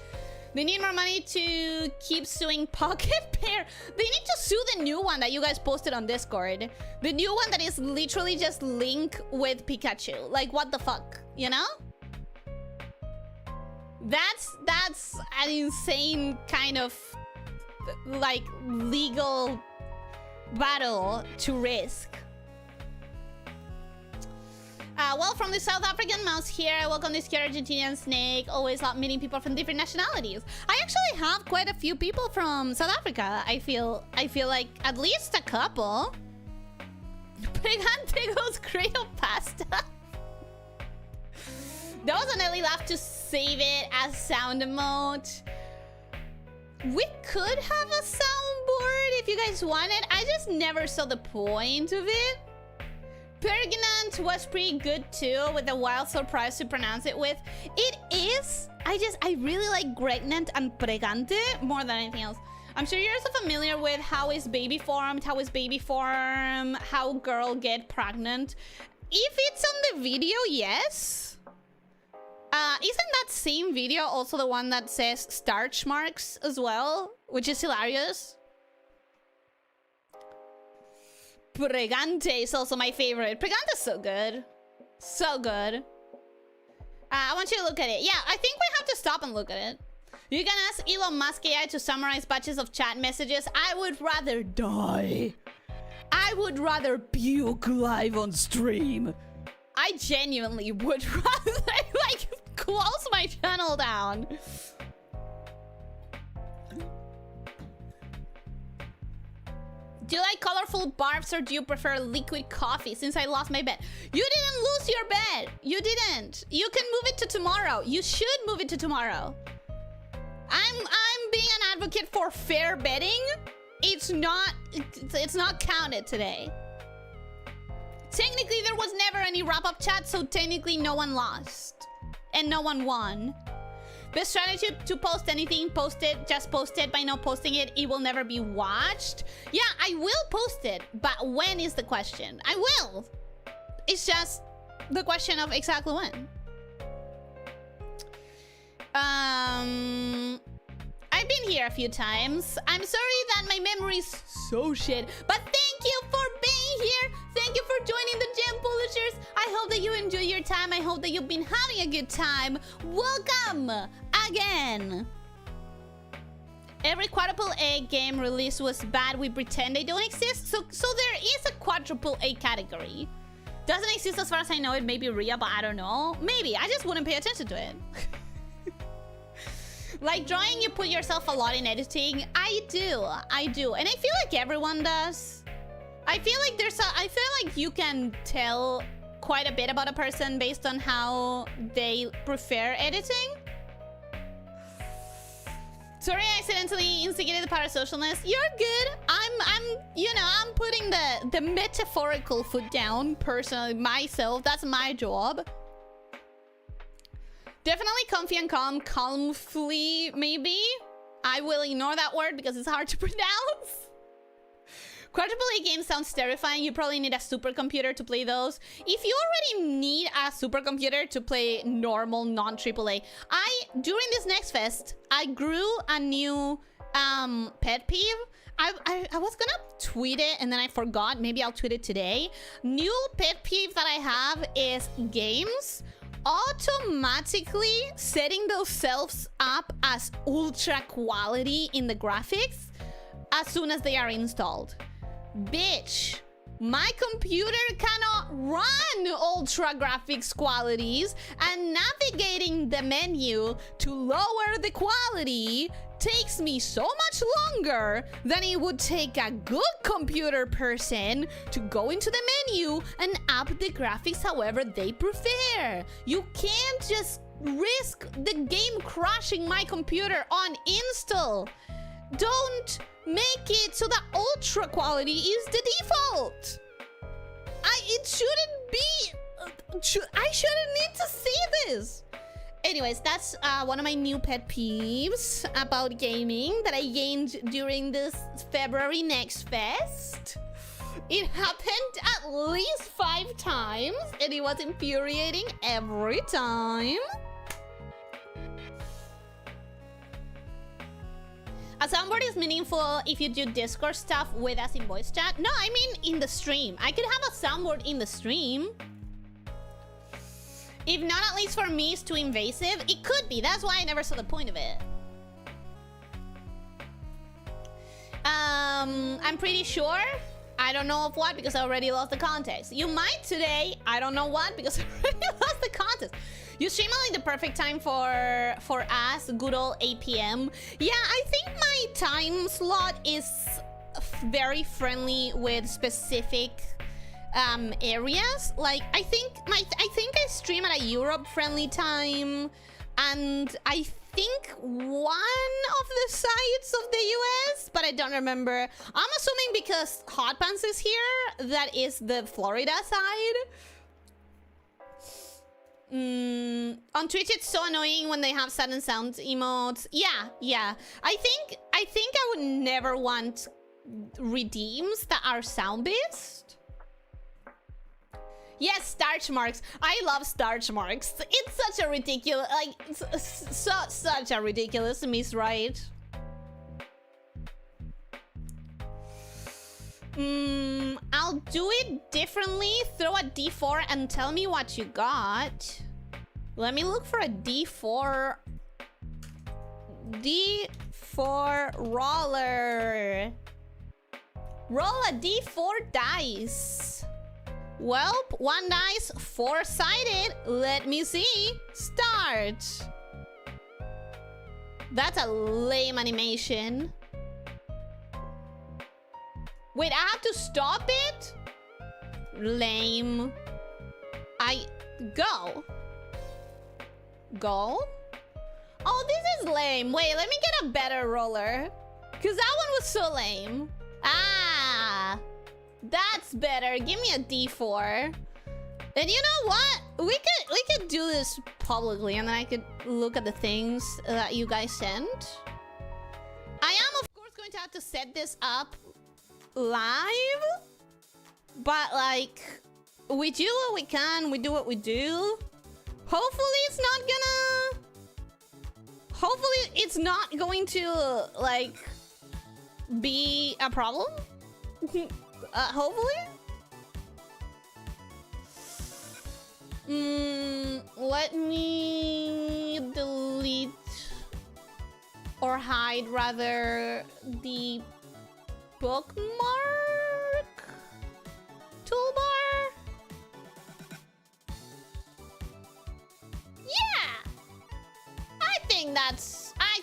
They need more money to keep suing Pocket Pair. They need to sue the new one that you guys posted on Discord. The new one that is literally just Link with Pikachu. Like, what the fuck? You know? That's an insane kind of, like, legal battle to risk. Well, from the South African mouse here, I welcome this here Argentinian snake. Always love meeting people from different nationalities. I actually have quite a few people from South Africa. I feel like at least a couple. Pregantego's Creole pasta. That was an Ellie laugh to save it as sound emote. We could have a soundboard if you guys want it. I just never saw the point of it. Pregnant was pretty good too, with a wild surprise to pronounce it with. It is. I really like Gregnant and Pregante more than anything else. I'm sure you're also familiar with how is baby formed, how girl get pregnant. If it's on the video, yes. Isn't that same video also the one that says starch marks as well? Which is hilarious. Pregante is also my favorite. Pregante is so good. So good. I want you to look at it. Yeah, I think we have to stop and look at it. You can ask Elon Musk AI to summarize batches of chat messages. I would rather die. I would rather puke live on stream. I genuinely would rather, like, close my channel down. Do you like colorful barbs or do you prefer liquid coffee? Since I lost my bet. You didn't lose your bet. You didn't. You can move it to tomorrow. You should move it to tomorrow. I'm being an advocate for fair betting. It's not counted today. Technically, there was never any wrap-up chat, so technically no one lost. And no one won. Best strategy to post anything, post it, just post it. By not posting it, it will never be watched. Yeah, I will post it, but when is the question? I will. It's just the question of exactly when. I've been here a few times. I'm sorry that my memory's so shit, but thank you for being here. Thank you for joining the Gem Polishers. I hope that you enjoy your time. I hope that you've been having a good time. Welcome again. Every quadruple A game release was bad. We pretend they don't exist. So there is a quadruple A category. Doesn't exist as far as I know. It may be real, but I don't know. Maybe. I just wouldn't pay attention to it. Like drawing, you put yourself a lot in editing. I do. And I feel like everyone does. I feel like you can tell quite a bit about a person based on how they prefer editing. Sorry, I accidentally instigated the parasocialness. You're good. I'm putting the metaphorical foot down personally myself. That's my job. Definitely comfy and calm. Calmly, maybe. I will ignore that word because it's hard to pronounce. Quadruple A games sounds terrifying. You probably need a supercomputer to play those. If you already need a supercomputer to play normal non-AAA, during this next fest, I grew a new pet peeve. I was gonna tweet it and then I forgot. Maybe I'll tweet it today. New pet peeve that I have is games automatically setting themselves up as ultra quality in the graphics as soon as they are installed. Bitch, my computer cannot run ultra graphics qualities, and navigating the menu to lower the quality takes me so much longer than it would take a good computer person to go into the menu and up the graphics however they prefer. You can't just risk the game crashing my computer on install. Don't make it so that ultra quality is the default. It shouldn't be. I shouldn't need to see this. Anyways, that's one of my new pet peeves about gaming that I gained during this February Next Fest. It happened at least 5 times, and it was infuriating every time. A soundboard is meaningful if you do Discord stuff with us in voice chat. No, I mean in the stream. I could have a soundboard in the stream. If not, at least for me, it's too invasive. It could be. That's why I never saw the point of it. I'm pretty sure. I don't know of what because I already lost the context. You might today. I don't know what because I already lost the context. You stream at like the perfect time for us, good old 8 p.m. Yeah, I think my time slot is very friendly with specific areas. Like I think I stream at a Europe friendly time, and I think one of the sides of the US, but I don't remember. I'm assuming because Hot Pants is here, that is the Florida side. On Twitch it's so annoying when they have sudden sound emotes. Yeah. I think I would never want redeems that are sound based. Yes, starch marks. I love starch marks. It's such a ridiculous, like, such a ridiculous miswrite. I'll do it differently. Throw a D4 and tell me what you got. Let me look for a D4. D4 roller. Roll a D4 dice. Welp, 1 dice, 4-sided. Let me see. Start. That's a lame animation. Wait, I have to stop it? Lame. Go? Oh, this is lame. Wait, let me get a better roller. Because that one was so lame. Ah, that's better. Give me a D4. And you know what? We could do this publicly, and then I could look at the things that you guys sent. I am, of course, going to have to set this up live, but like, we do what we can. We do what we do. Hopefully it's not going to like be a problem. Hopefully. Let me delete or hide rather the bookmark toolbar.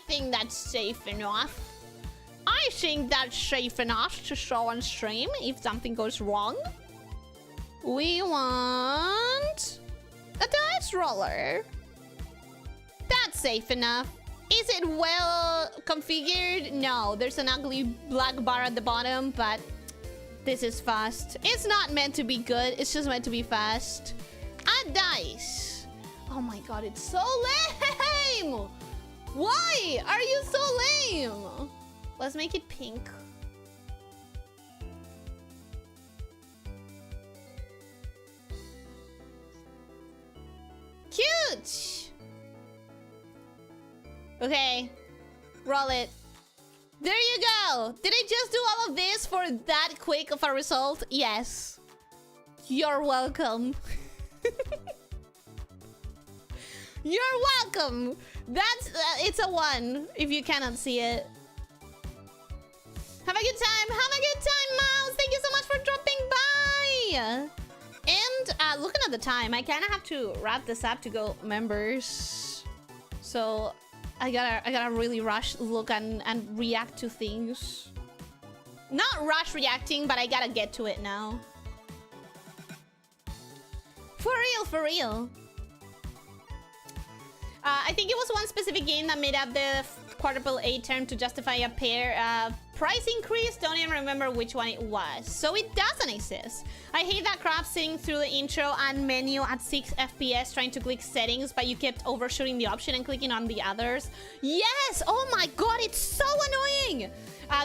think that's safe enough. I think that's safe enough to show on stream if something goes wrong. We want a dice roller. That's safe enough. Is it well configured? No, there's an ugly black bar at the bottom, but this is fast. It's not meant to be good, it's just meant to be fast. A dice. Oh my god, it's so lame! Why are you so lame? Let's make it pink. Cute! Okay, roll it. There you go! Did I just do all of this for that quick of a result? Yes. You're welcome. You're welcome! That's... it's a 1, if you cannot see it. Have a good time! Have a good time, Mouse! Thank you so much for dropping by! And, looking at the time, I kind of have to wrap this up to go members. So, I gotta really rush look and react to things. Not rush reacting, but I gotta get to it now. For real, for real. I think it was one specific game that made up the quadruple A term to justify a price increase. Don't even remember which one it was. So it doesn't exist. I hate that crap sitting through the intro and menu at 6 FPS trying to click settings, but you kept overshooting the option and clicking on the others. Yes! Oh my god, it's so annoying!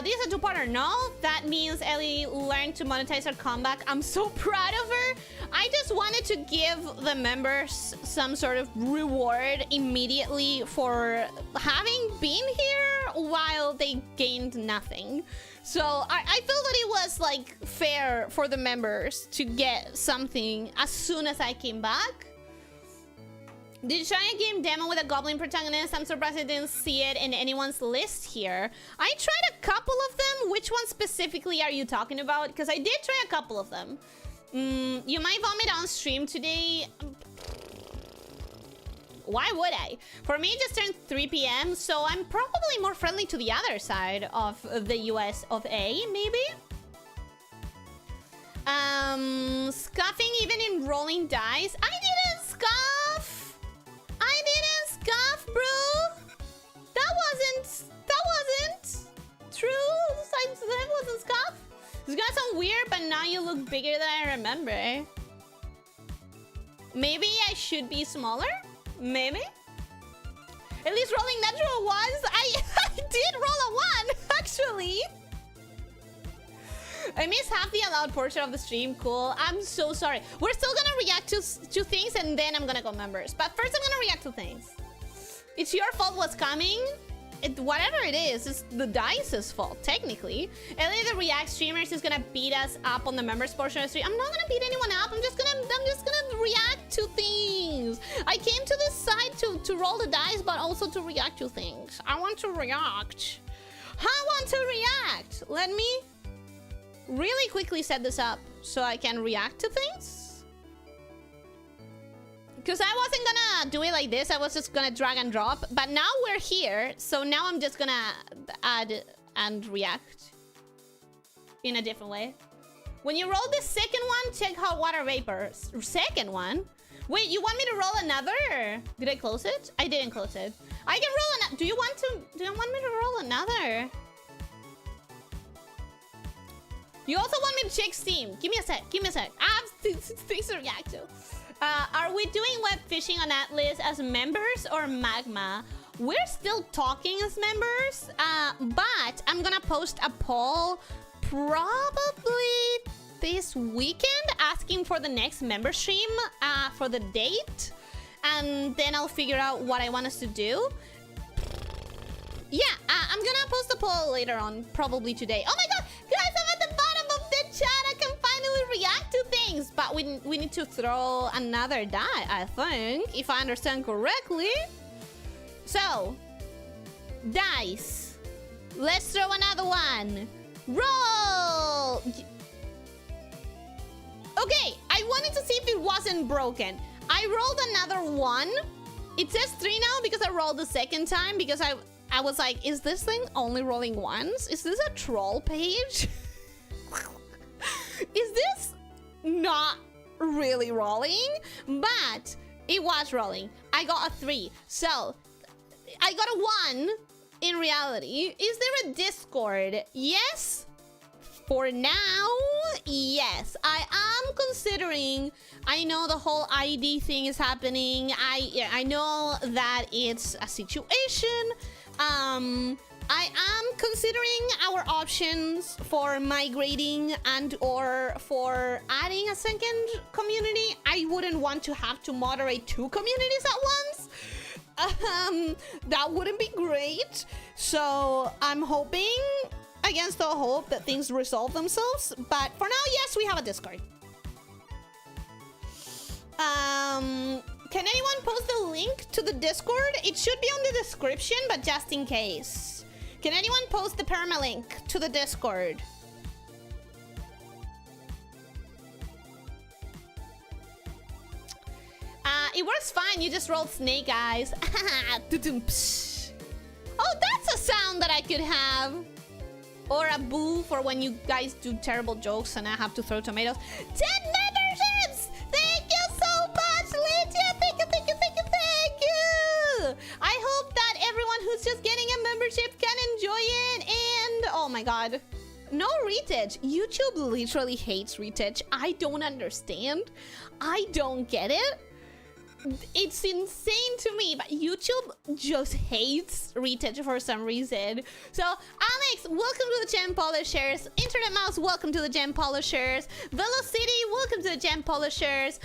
This is a two-parter. No, that means Ellie learned to monetize her comeback. I'm so proud of her. I just wanted to give the members some sort of reward immediately for having been here while they gained nothing. So I feel that it was like fair for the members to get something as soon as I came back. Did you try a game demo with a goblin protagonist? I'm surprised I didn't see it in anyone's list here. I tried a couple of them. Which one specifically are you talking about? Because I did try a couple of them. You might vomit on stream today. Why would I? For me, it just turned 3 p.m. So I'm probably more friendly to the other side of the US of A, maybe? Scuffing even in rolling dice? I didn't scuff! I didn't scuff, bro! That wasn't true. That wasn't scuff. It's gonna sound weird, but now you look bigger than I remember. Maybe I should be smaller? Maybe? At least rolling natural ones. I did roll a 1, actually. I missed half the allowed portion of the stream. Cool. I'm so sorry. We're still gonna react to things and then I'm gonna go members. But first I'm gonna react to things. It's your fault what's coming. Whatever it is, it's the dice's fault, technically. Ellie the React streamers is gonna beat us up on the members portion of the stream. I'm not gonna beat anyone up. I'm just gonna react to things. I came to this side to roll the dice, but also to react to things. I want to react. I want to react. Let me really quickly set this up so I can react to things. Because I wasn't gonna do it like this. I was just gonna drag and drop. But now we're here. So now I'm just gonna add and react in a different way. When you roll the second one, check hot water vapor. Second one? Wait, you want me to roll another? Did I close it? I didn't close it. I can roll another. Do you want me to roll another? You also want me to check Steam. Give me a sec. Give me a sec. I have things to react to. Are we doing web fishing on Atlas as members or Magma? We're still talking as members, but I'm gonna post a poll probably this weekend asking for the next member stream for the date. And then I'll figure out what I want us to do. Yeah, I'm gonna post a poll later on, probably today. Oh my god, guys, I'm at the bottom of the chat. I can finally react to things. But we need to throw another die, I think, if I understand correctly. So, dice. Let's throw another one. Roll! Okay, I wanted to see if it wasn't broken. I rolled another one. It says 3 now because I rolled the second time because I was like, is this thing only rolling once? Is this a troll page? Is this not really rolling? But it was rolling. I got a 3. So I got a 1 in reality. Is there a Discord? Yes. For now, yes. I am considering. I know the whole ID thing is happening. I know that it's a situation. I am considering our options for migrating and or for adding a second community. I wouldn't want to have to moderate 2 communities at once. That wouldn't be great. So I'm hoping against all hope that things resolve themselves. But for now, yes, we have a Discord. Can anyone post the link to the Discord? It should be on the description, but just in case. Can anyone post the permalink to the Discord? It works fine. You just rolled snake eyes. Oh, that's a sound that I could have. Or a boo for when you guys do terrible jokes and I have to throw tomatoes. 10 memberships! Thank you so much, Lydia! Thank you, thank you, thank you, thank you! I hope that everyone who's just getting a membership can enjoy it. And, oh my god. No retouch. YouTube literally hates retouch. I don't understand. I don't get it. It's insane to me, but YouTube just hates retouch for some reason. So, Alex, welcome to the Gem Polishers. Internet Mouse, welcome to the Gem Polishers. Velocity, welcome to the Gem Polishers.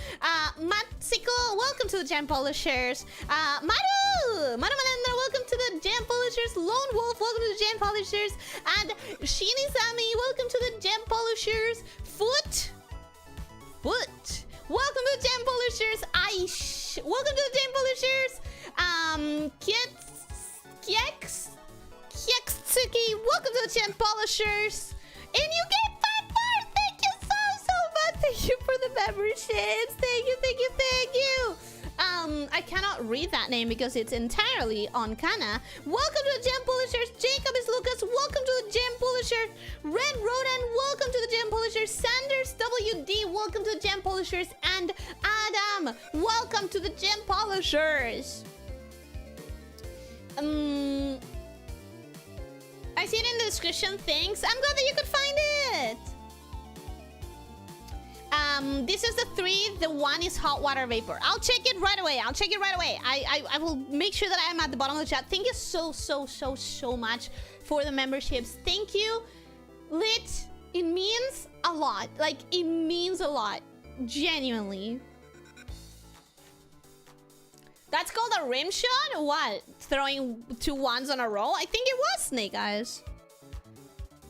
Matsico, welcome to the Gem Polishers. Maru Malendra, welcome to the Gem Polishers. Lone Wolf, welcome to the Gem Polishers. And Shinizami, welcome to the Gem Polishers. Foot. Welcome to the Gem Polishers. Aish, welcome to the Gem Polishers. Kyeksuki, welcome to the Gem Polishers. And you get 5 bars. Thank you so much. Thank you for the memberships. Thank you, thank you, thank you. I cannot read that name because it's entirely on Kana. Welcome to the Gem Polishers. Jacob is Lucas. Welcome to the Gem Polishers. Red Rodan, welcome to the Gem Polishers. Sanders WD, welcome to the Gem Polishers. And Adam, welcome to the Gem Polishers. I see it in the description. Thanks. I'm glad that you could find it. This is the 3. The 1 is hot water vapor. I'll check it right away. I will make sure that I am at the bottom of the chat. Thank you so much for the memberships. Thank you. Lit. It means a lot. Like, it means a lot. Genuinely. That's called a rim shot? What? Throwing 2 1s on a row? I think it was Snake Eyes.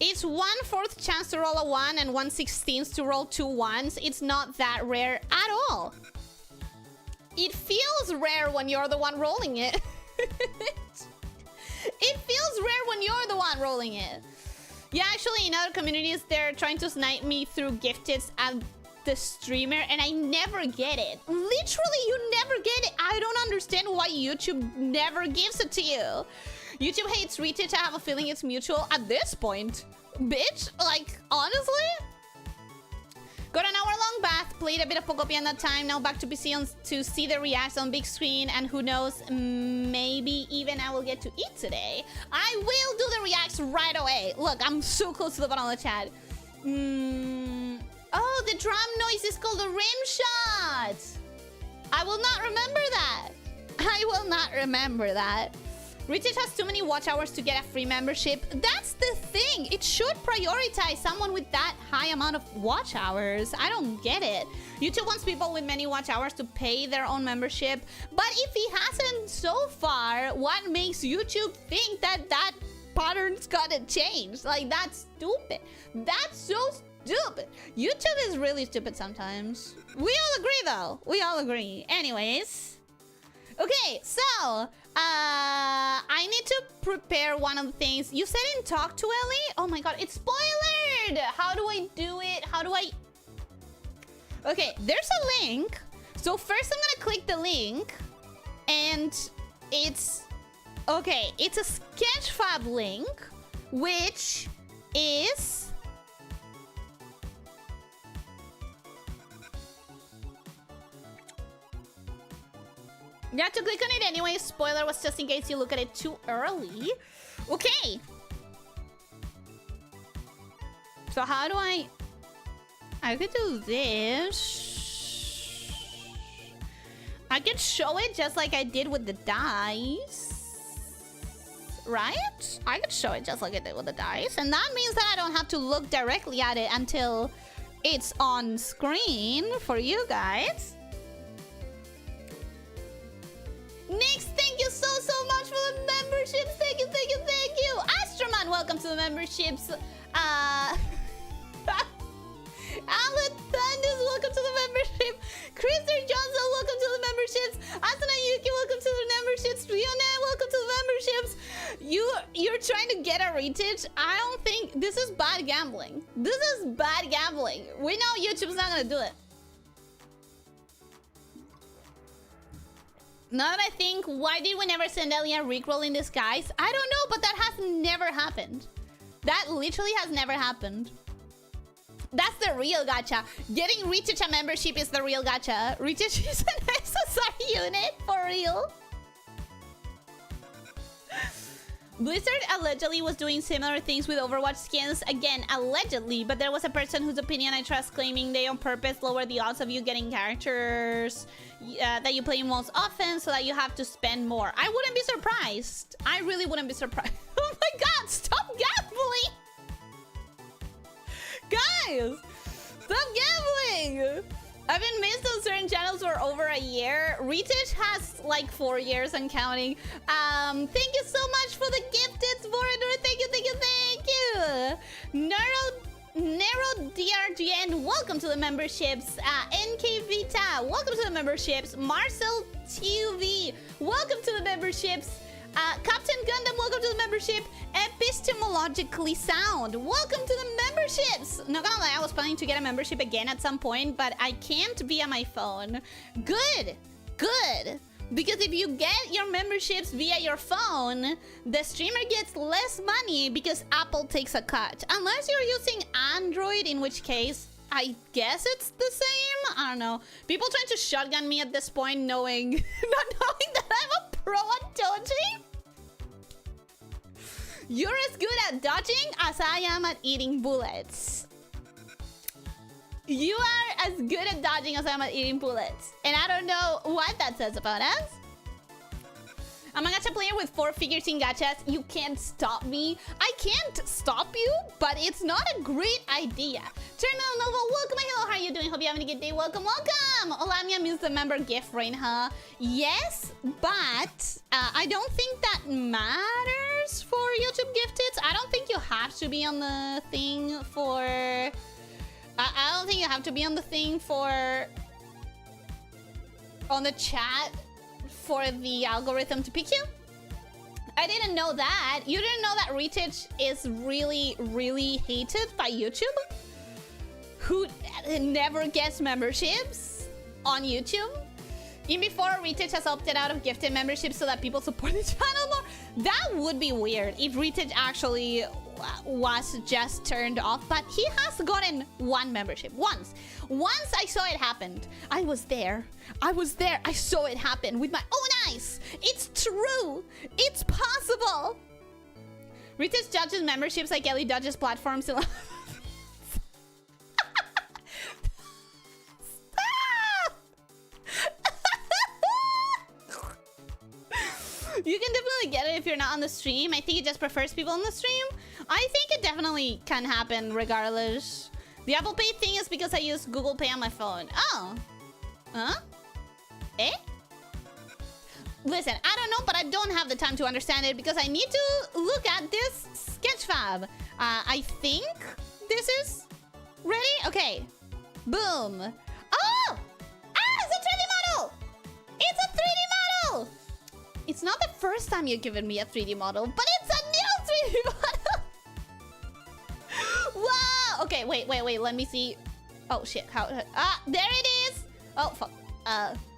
It's 1/4 chance to roll a 1 and 1/16 to roll 2 1s. It's not that rare at all. It feels rare when you're the one rolling it. It feels rare when you're the one rolling it. Yeah, actually, in other communities, they're trying to snipe me through gifteds at the streamer, and I never get it. Literally, you never get it. I don't understand why YouTube never gives it to you. YouTube hates retouch. I have a feeling it's mutual at this point. Bitch, like, honestly? Got an hour-long bath, played a bit of Pokopia that time, now back to PC to see the reacts on big screen, and who knows, maybe even I will get to eat today. I will do the reacts right away. Look, I'm so close to the bottom of the chat. Oh, the drum noise is called a rim shot. I will not remember that. I will not remember that. Retouch has too many watch hours to get a free membership. That's the thing. It should prioritize someone with that high amount of watch hours. I don't get it. YouTube wants people with many watch hours to pay their own membership. But if he hasn't so far, what makes YouTube think that that pattern's gonna change? Like, that's stupid. That's so stupid. YouTube is really stupid sometimes. We all agree, though. We all agree. Anyways. Okay, so... I need to prepare one of the things. You said in talk to Ellie? Oh my god, it's spoilered! How do I do it? How do I... Okay, there's a link. So first I'm gonna click the link. And it's... Okay, it's a Sketchfab link, which is... You have to click on it anyway. Spoiler was just in case you look at it too early. Okay. So how do I could do this. I could show it just like I did with the dice. Right? I could show it just like I did with the dice. And that means that I don't have to look directly at it until it's on screen for you guys. Next, thank you so much for the memberships. Thank you. Astroman, welcome to the memberships. Alan Thunders, welcome to the membership. Christopher Johnson, welcome to the memberships. Asuna Yuki, welcome to the memberships. Riona, welcome to the memberships. You're trying to get a retouch. I don't think this is bad gambling. This is bad gambling. We know YouTube's not gonna do it. Now that I think, why did we never send Elia Rickroll in disguise? I don't know, but that has never happened. That literally has never happened. That's the real gacha. Getting Retouch a membership is the real gacha. Retouch is an SSR unit, for real. Blizzard allegedly was doing similar things with Overwatch skins. Again, allegedly, but there was a person whose opinion I trust claiming they on purpose lower the odds of you getting characters that you play most often so that you have to spend more. I wouldn't be surprised. I really wouldn't be surprised. Oh my god, stop gambling! Guys, stop gambling! I've been missed on certain channels for over a year. Retouch has like 4 years and counting. Thank you so much for the gifted Vorador. Thank you. Nero DRGN, welcome to the memberships. NK Vita, welcome to the memberships. Marcel TV, welcome to the memberships. Captain Gundam, welcome to the membership. Epistemologically Sound, welcome to the memberships. Not gonna lie, I was planning to get a membership again at some point, but I can't via my phone. Good. Because if you get your memberships via your phone, the streamer gets less money because Apple takes a cut. Unless you're using Android, in which case, I guess it's the same. I don't know. People trying to shotgun me at this point, not knowing that I'm a pro at dodging. You're as good at dodging as I am at eating bullets. You are as good at dodging as I am at eating bullets. And I don't know what that says about us. I'm a gacha player with 4 figures in gachas. You can't stop me. I can't stop you, but it's not a great idea. Terminal Nova, welcome. Hello, how are you doing? Hope you're having a good day. Welcome. Lamia means the member gift, Reinha. Yes, but I don't think that matters for YouTube gifted. I don't think you have to be on the thing for... I don't think you have to be on the thing for... on the chat for the algorithm to pick you. I didn't know that. You didn't know that Retouch is really hated by YouTube? Who never gets memberships on YouTube? Even before, Retouch has opted out of gifted memberships so that people support the channel more. That would be weird if Retouch actually was just turned off, but he has gotten 1 membership once I saw it happen. I was there. I saw it happen with my own eyes. It's true. It's possible. Retouch judges memberships like Ellie dodges platforms. You can definitely get it if you're not on the stream. I think it just prefers people on the stream. I think it definitely can happen regardless. The Apple Pay thing is because I use Google Pay on my phone. Oh. Huh? Eh? Listen, I don't know, but I don't have the time to understand it because I need to look at this Sketchfab. I think this is ready? Okay. Boom. Oh! Ah, it's a 3D model! It's a 3D model! It's not the first time you've given me a 3D model, but it's a new 3D model! Wow! Okay, wait. Let me see. Oh, shit. How? Ah, there it is! Oh, fuck.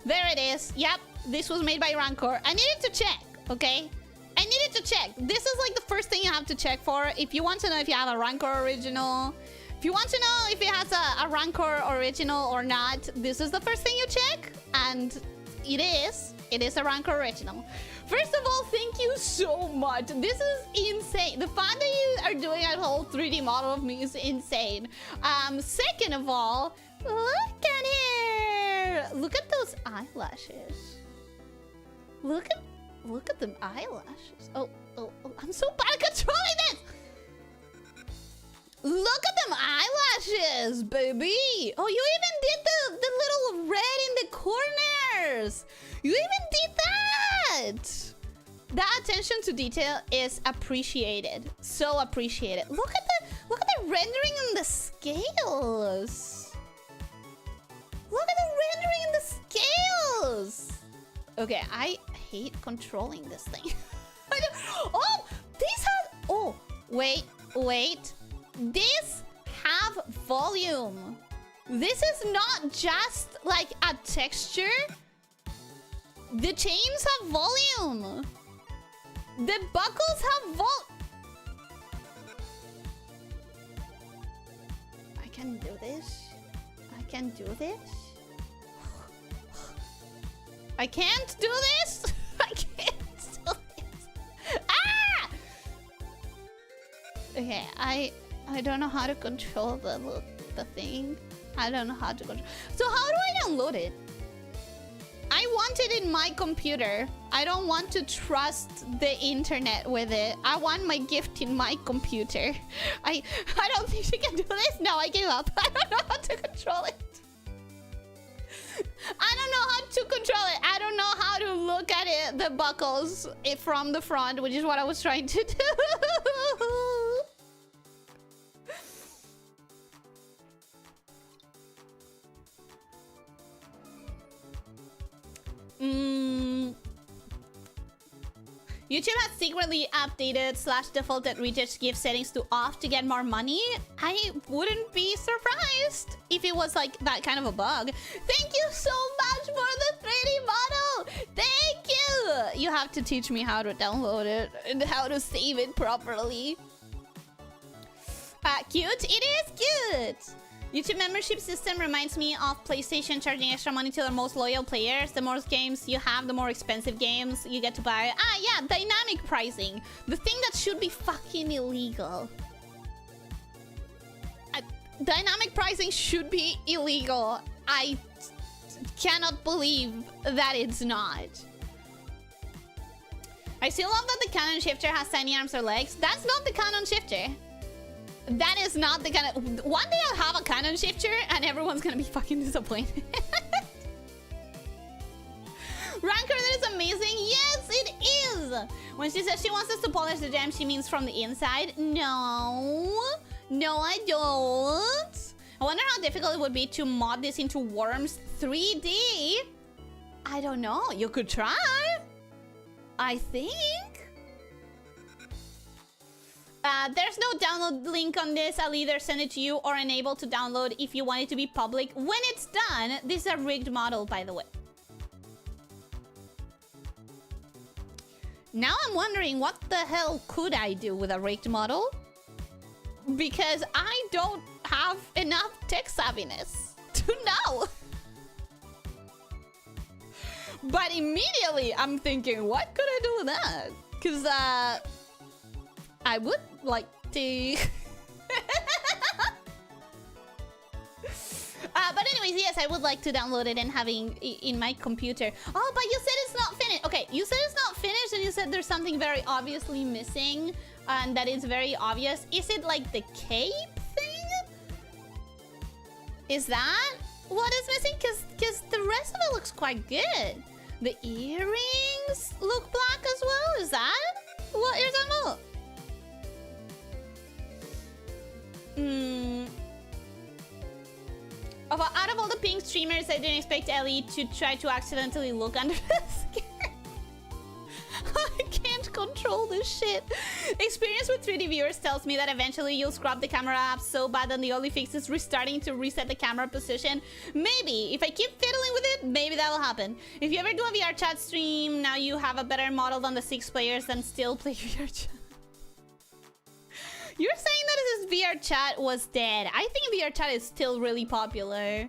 There it is. Yep. this was made by Rancor. I needed to check, okay? I needed to check. This is like the first thing you have to check for if you want to know if you have a Rancor original. If you want to know if it has a Rancor original or not, this is the first thing you check. And it is a Rancor original. First of all, thank you so much. This is insane. The fact that you are doing a whole 3D model of me is insane. Second of all, look at here. Look at those eyelashes. Look at them eyelashes. Oh, I'm so bad at controlling this. Look at them eyelashes, baby. Oh, you even did the little red in the corners. You even did that. That attention to detail is appreciated. So appreciated. Look at the rendering in the scales. Look at the rendering in the scales. Okay, I hate controlling this thing. Oh, these have... Oh, wait. This have volume. This is not just like a texture. The chains have volume. The buckles have I can do this. I can do this. I can't do this. I can't do this. Ah! Okay, I don't know how to control the thing. I don't know how to control. So how do I download it? I want it in my computer. I don't want to trust the internet with it. I want my gift in my computer. I don't think she can do this. No, I gave up. I don't know how to control it. I don't know how to control it. I don't know how to look at it, the buckles from the front, which is what I was trying to do. YouTube has secretly updated / defaulted retouch gift settings to off to get more money. I wouldn't be surprised if it was like that kind of a bug. Thank you so much for the 3D model. Thank you. You have to teach me how to download it and how to save it properly. Cute. It is cute. YouTube membership system reminds me of PlayStation charging extra money to their most loyal players. The more games you have, the more expensive games you get to buy. Ah, yeah, dynamic pricing. The thing that should be fucking illegal. Dynamic pricing should be illegal. I cannot believe that it's not. I still love that the cannon shifter has tiny arms or legs. That's not the cannon shifter. That is not the kind of... One day I'll have a cannon shifter and everyone's gonna be fucking disappointed. Ranker, that is amazing. Yes, it is. When she says she wants us to polish the gem, she means from the inside. No. No, I don't. I wonder how difficult it would be to mod this into Worms 3D. I don't know. You could try. I think. There's no download link on this. I'll either send it to you or enable to download if you want it to be public. When it's done, this is a rigged model, by the way. Now I'm wondering what the hell could I do with a rigged model? Because I don't have enough tech savviness to know. But immediately I'm thinking, what could I do with that? Because I would like to... but anyways, yes, I would like to download it and having in my computer. Oh, but you said it's not finished. Okay, you said it's not finished and you said there's something very obviously missing and that is very obvious. Is it like the cape thing? Is that what is missing? Because the rest of it looks quite good. The earrings look black as well. Is that what you're talking about? Out of all the pink streamers, I didn't expect Ellie to try to accidentally look under the skin. I can't can't control this shit. Experience with 3D viewers tells me that eventually you'll scrub the camera app so bad that the only fix is restarting to reset the camera position. Maybe. If I keep fiddling with it, maybe that will happen. If you ever do a VR chat stream, now you have a better model than the 6 players and still play VR chat. You're saying that this VR chat was dead. I think VR chat is still really popular.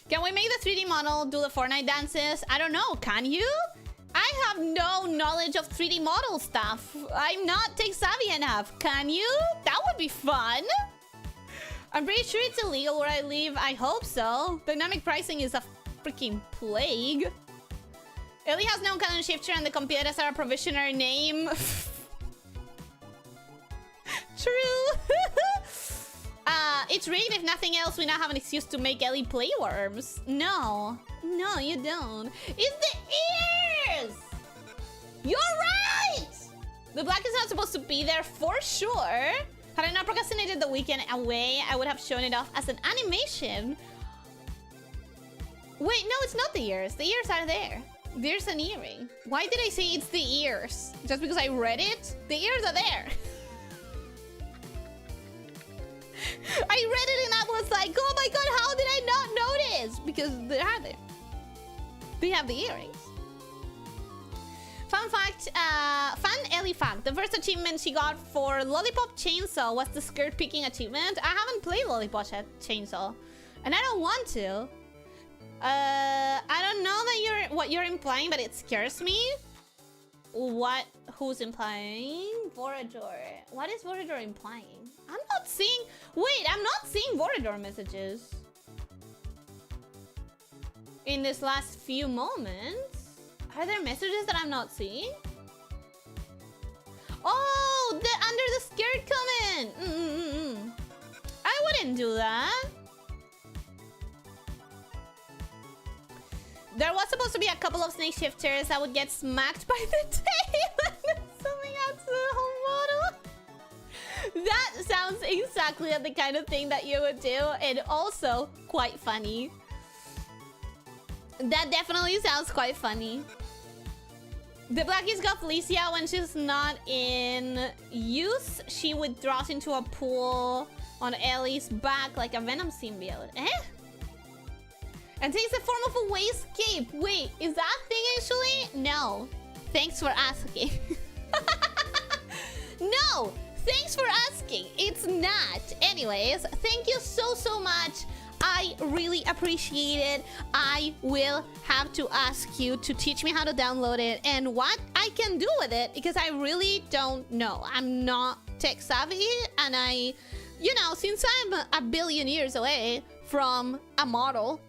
Can we make the 3D model do the Fortnite dances? I don't know. Can you? I have no knowledge of 3D model stuff. I'm not tech savvy enough. Can you? That would be fun. I'm pretty sure it's illegal where I live. I hope so. Dynamic pricing is a freaking plague. Ellie has no canon shifter and the computers are a provisioner name. True. It's rigged. If nothing else, we now have an excuse to make Ellie play worms. No. No, you don't. It's the ears! You're right! The black is not supposed to be there for sure. Had I not procrastinated the weekend away, I would have shown it off as an animation. Wait, no, it's not the ears. The ears are there. There's an earring. Why did I say it's the ears? Just because I read it? The ears are there. I read it and I was like, oh my god, how did I not notice? Because they are there. They have the earrings. Fun fact, fun Ellie fact. The first achievement she got for Lollipop Chainsaw was the skirt picking achievement. I haven't played Lollipop Chainsaw. And I don't want to. I don't know that what you're implying, but it scares me. What? Who's implying? Vorador. What is Vorador implying? I'm not seeing... Wait, I'm not seeing Vorador messages. In this last few moments. Are there messages that I'm not seeing? Oh, under the skirt comment. I wouldn't do that. There was supposed to be a couple of snake shifters that would get smacked by the tail and zooming out to the whole model. That sounds exactly like the kind of thing that you would do, and also quite funny. That definitely sounds quite funny. The Blackies got Elyssia when she's not in use. She withdraws into a pool on Ellie's back like a Venom symbiote. Eh? And takes the form of a waste cape. Wait, is that a thing actually? No. Thanks for asking. No! Thanks for asking. It's not. Anyways, thank you so much. I really appreciate it. I will have to ask you to teach me how to download it and what I can do with it, because I really don't know. I'm not tech savvy, and you know, since I'm a billion years away from a model,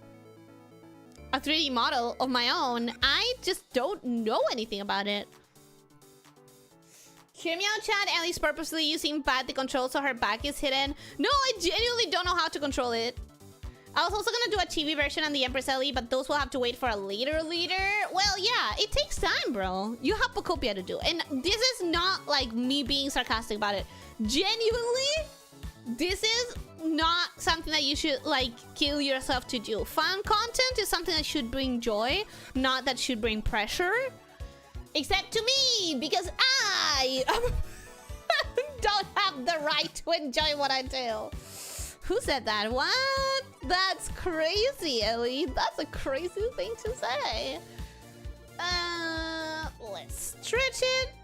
a 3D model of my own, I just don't know anything about it. Hear me out, chat. Ellie's purposely using pad to control so her back is hidden. No, I genuinely don't know how to control it. I was also gonna do a TV version on the Empress Ellie, but those will have to wait for a later. Well, yeah, it takes time, bro. You have Pocopia to do. And this is not like me being sarcastic about it. Genuinely, this is not something that you should like kill yourself to do. Fun content is something that should bring joy, not that should bring pressure. Except to me, because I don't have the right to enjoy what I do. Who said that? What? That's crazy, Ellie. That's a crazy thing to say. Let's stretch it.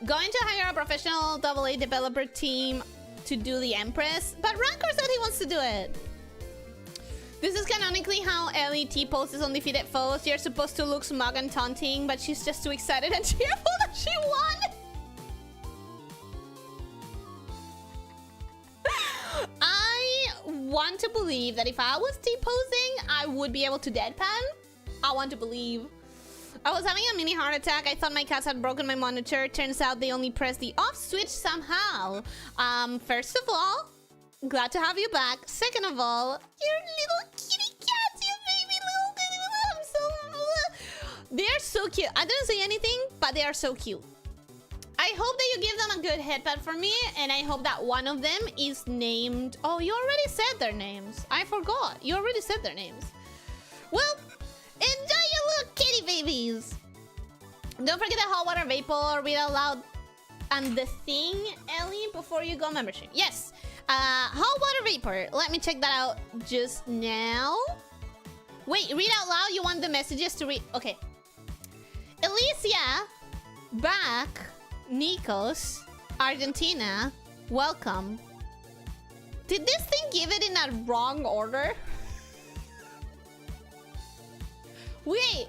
Going to hire a professional AA developer team to do the Empress, but Rancor said he wants to do it. This is canonically how Ellie T-poses on defeated foes. You're supposed to look smug and taunting, but she's just too excited and cheerful that she won. I want to believe that if I was T-posing, I would be able to deadpan. I want to believe. I was having a mini heart attack. I thought my cats had broken my monitor. Turns out they only pressed the off switch somehow. First of all, glad to have you back. Second of all, your little kitty cats, you baby little... They are so cute. I didn't say anything, but they are so cute. I hope that you give them a good headbutt for me, and I hope that one of them is named... Oh, you already said their names. I forgot. You already said their names. Well, enjoy your little kitty babies. Don't forget the hot water vapor, read out loud, and the thing, Ellie, before you go membership. Yes. Hot water vapor. Let me check that out just now. Wait, read out loud. You want the messages to read? Okay. Elyssia, back, Nikos, Argentina, welcome. Did this thing give it in a wrong order? Wait,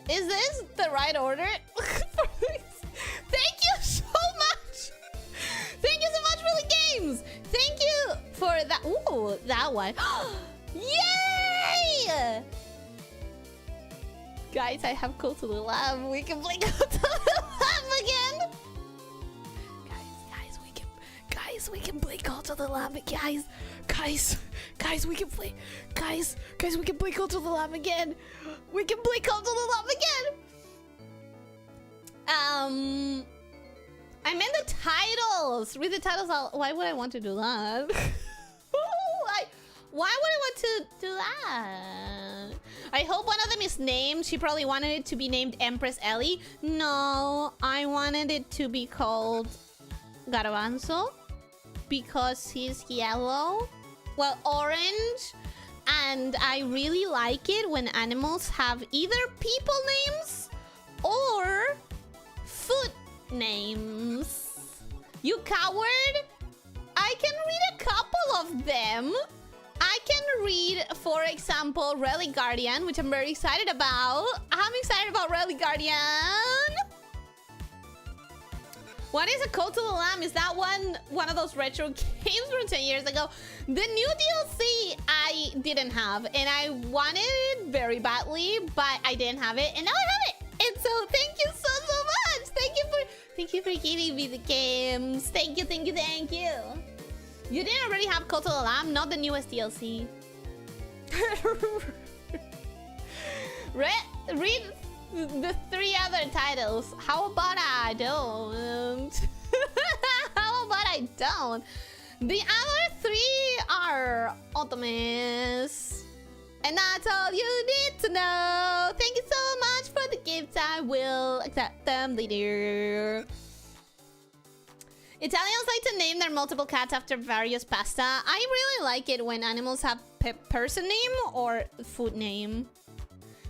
is this the right order? Thank you so much. Thank you so much for the games. Thank you for that. Ooh, that one. Yay! Guys, I have Call to the Lab. We can play Call to the Lab again. Guys, we can play Call to the Lab. Guys, we can play. Guys, we can play Call to the Lab again. We can play Call to the Lab again. I meant the titles. Read the titles out. Why would I want to do that? Why would I want to do that? I hope one of them is named. She probably wanted it to be named Empress Ellie. No, I wanted it to be called Garbanzo because he's yellow. Well, orange. And I really like it when animals have either people names or food names. You coward! I can read a couple of them. I can read, for example, Relic Guardian, which I'm very excited about. I'm excited about Relic Guardian. What is a Call to the Lamb? Is that one of those retro games from 10 years ago? The new DLC I didn't have, and I wanted it very badly, but I didn't have it, and now I have it. And so thank you so much. Thank you for giving me the games. Thank you. You didn't already have Call to the Lamb, not the newest DLC. Read the 3 other titles. How about I don't? How about I don't? The other 3 are Optimus. And that's all you need to know. Thank you so much for the gifts. I will accept them later. Italians like to name their multiple cats after various pasta. I really like it when animals have person name or food name.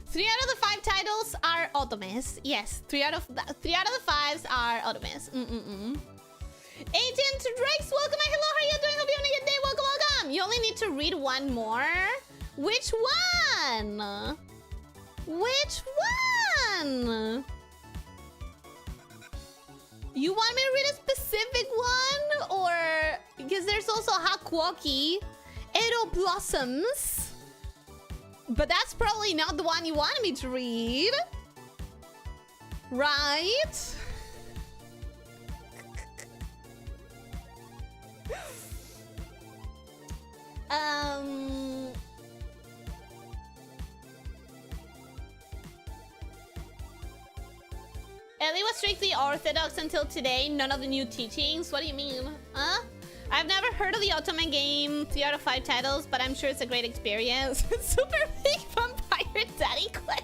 3 out of the 5 titles are Optimus. Yes, 3 out of the 5s are Optimus. Agent Rex, welcome. Hello, how are you doing? Hope you having a good day. Welcome. You only need to read one more. Which one? You want me to read a specific one? Or because there's also Hakuoki, Edo Blossoms. But that's probably not the one you wanted me to read. Right? Ellie was strictly orthodox until today. None of the new teachings. What do you mean? Huh? I've never heard of the Ottoman game. 3 out of 5 titles, but I'm sure it's a great experience. Super big vampire daddy quest.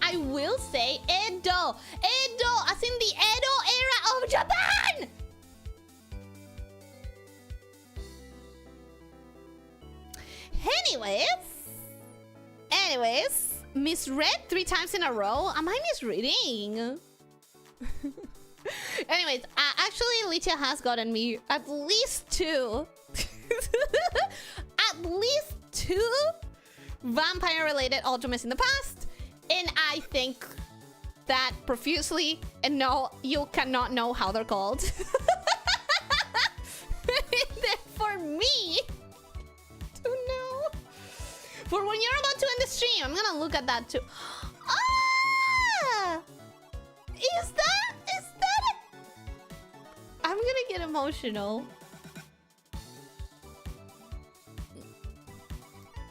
I will say Edo, as in the Edo era of Japan. Anyways, misread 3 times in a row. Am I misreading? Anyways, actually, Elyssia has gotten me at least 2. At least 2 vampire-related ultimates in the past. And I think that profusely. And no, you cannot know how they're called. For me to know. For when you're about to end the stream, I'm gonna look at that too. Ah! Is that it? I'm gonna get emotional.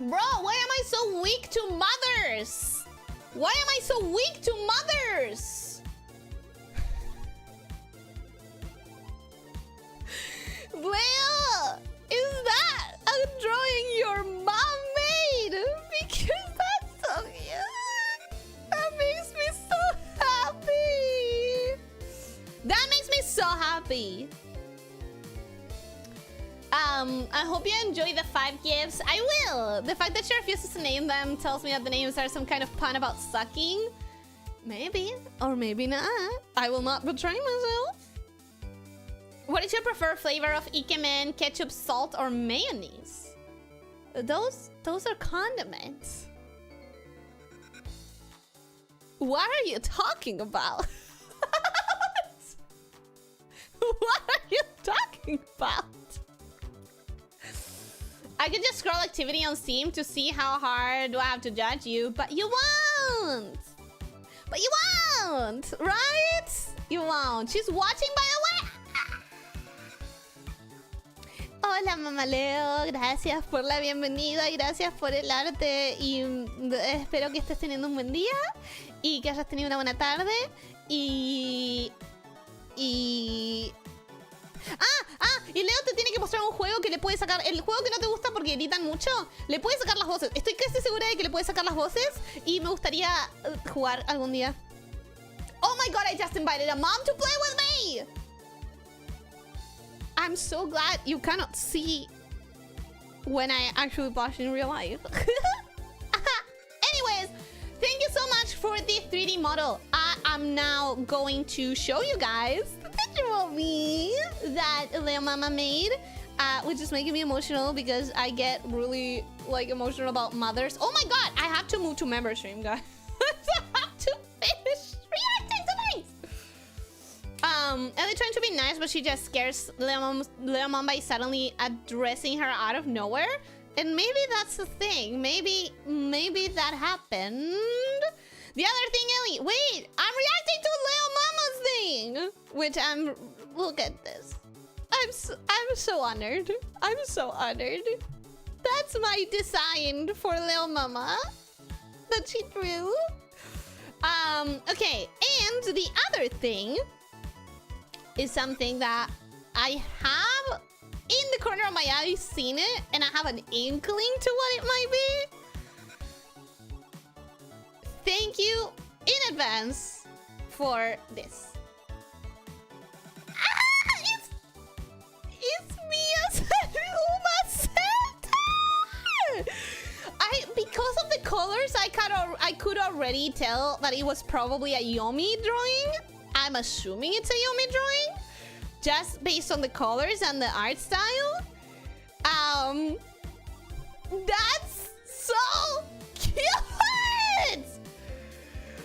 Bro, why am I so weak to mothers? Why am I so weak to mothers? Leo, is that a drawing your mom made? Because that's so cute. That makes me so happy. That makes me so happy. I hope you enjoy the 5 gifts. I will. The fact that she refuses to name them tells me that the names are some kind of pun about sucking. Maybe. Or maybe not. I will not betray myself. What is your preferred flavor of ikemen? Ketchup, salt, or mayonnaise? Those are condiments. What are you talking about? What are you talking about? I could just scroll activity on Steam to see how hard do I have to judge you, but you won't. But you won't, right? You won't. She's watching, by the way. Hola, Mamá Leo. Gracias por la bienvenida. Gracias por el arte. Y espero que estés teniendo un buen día. Y que hayas tenido una buena tarde. Y Leo te tiene que mostrar un juego que le puede sacar. El juego que no te gusta porque editan mucho, le puede sacar las voces. Estoy casi segura de que le puede sacar las voces. Y me gustaría jugar algún día. Oh my god, I just invited a mom to play with me. I'm so glad you cannot see when I actually blush in real life. Anyways, thank you so much for the 3D model. I am now going to show you guys the picture of me that Leo Mama made, which is making me emotional because I get really like emotional about mothers. Oh my god, I have to move to member stream, guys. I have to finish reacting tonight. Ellie trying to be nice, but she just scares Leo Mom by suddenly addressing her out of nowhere. And maybe that's the thing. Maybe that happened. The other thing, Ellie, wait, I'm reacting to Leo Mama's thing, which look at this. I'm so honored. I'm so honored. That's my design for Leo Mama that she drew. Okay, and the other thing is something that I have in the corner of my eye seen it, and I have an inkling to what it might be. Thank you in advance for this. It's Mia's Uma Center! Because of the colors, I could already tell that it was probably a Yomi drawing. I'm assuming it's a Yomi drawing, just based on the colors and the art style. That's so cute!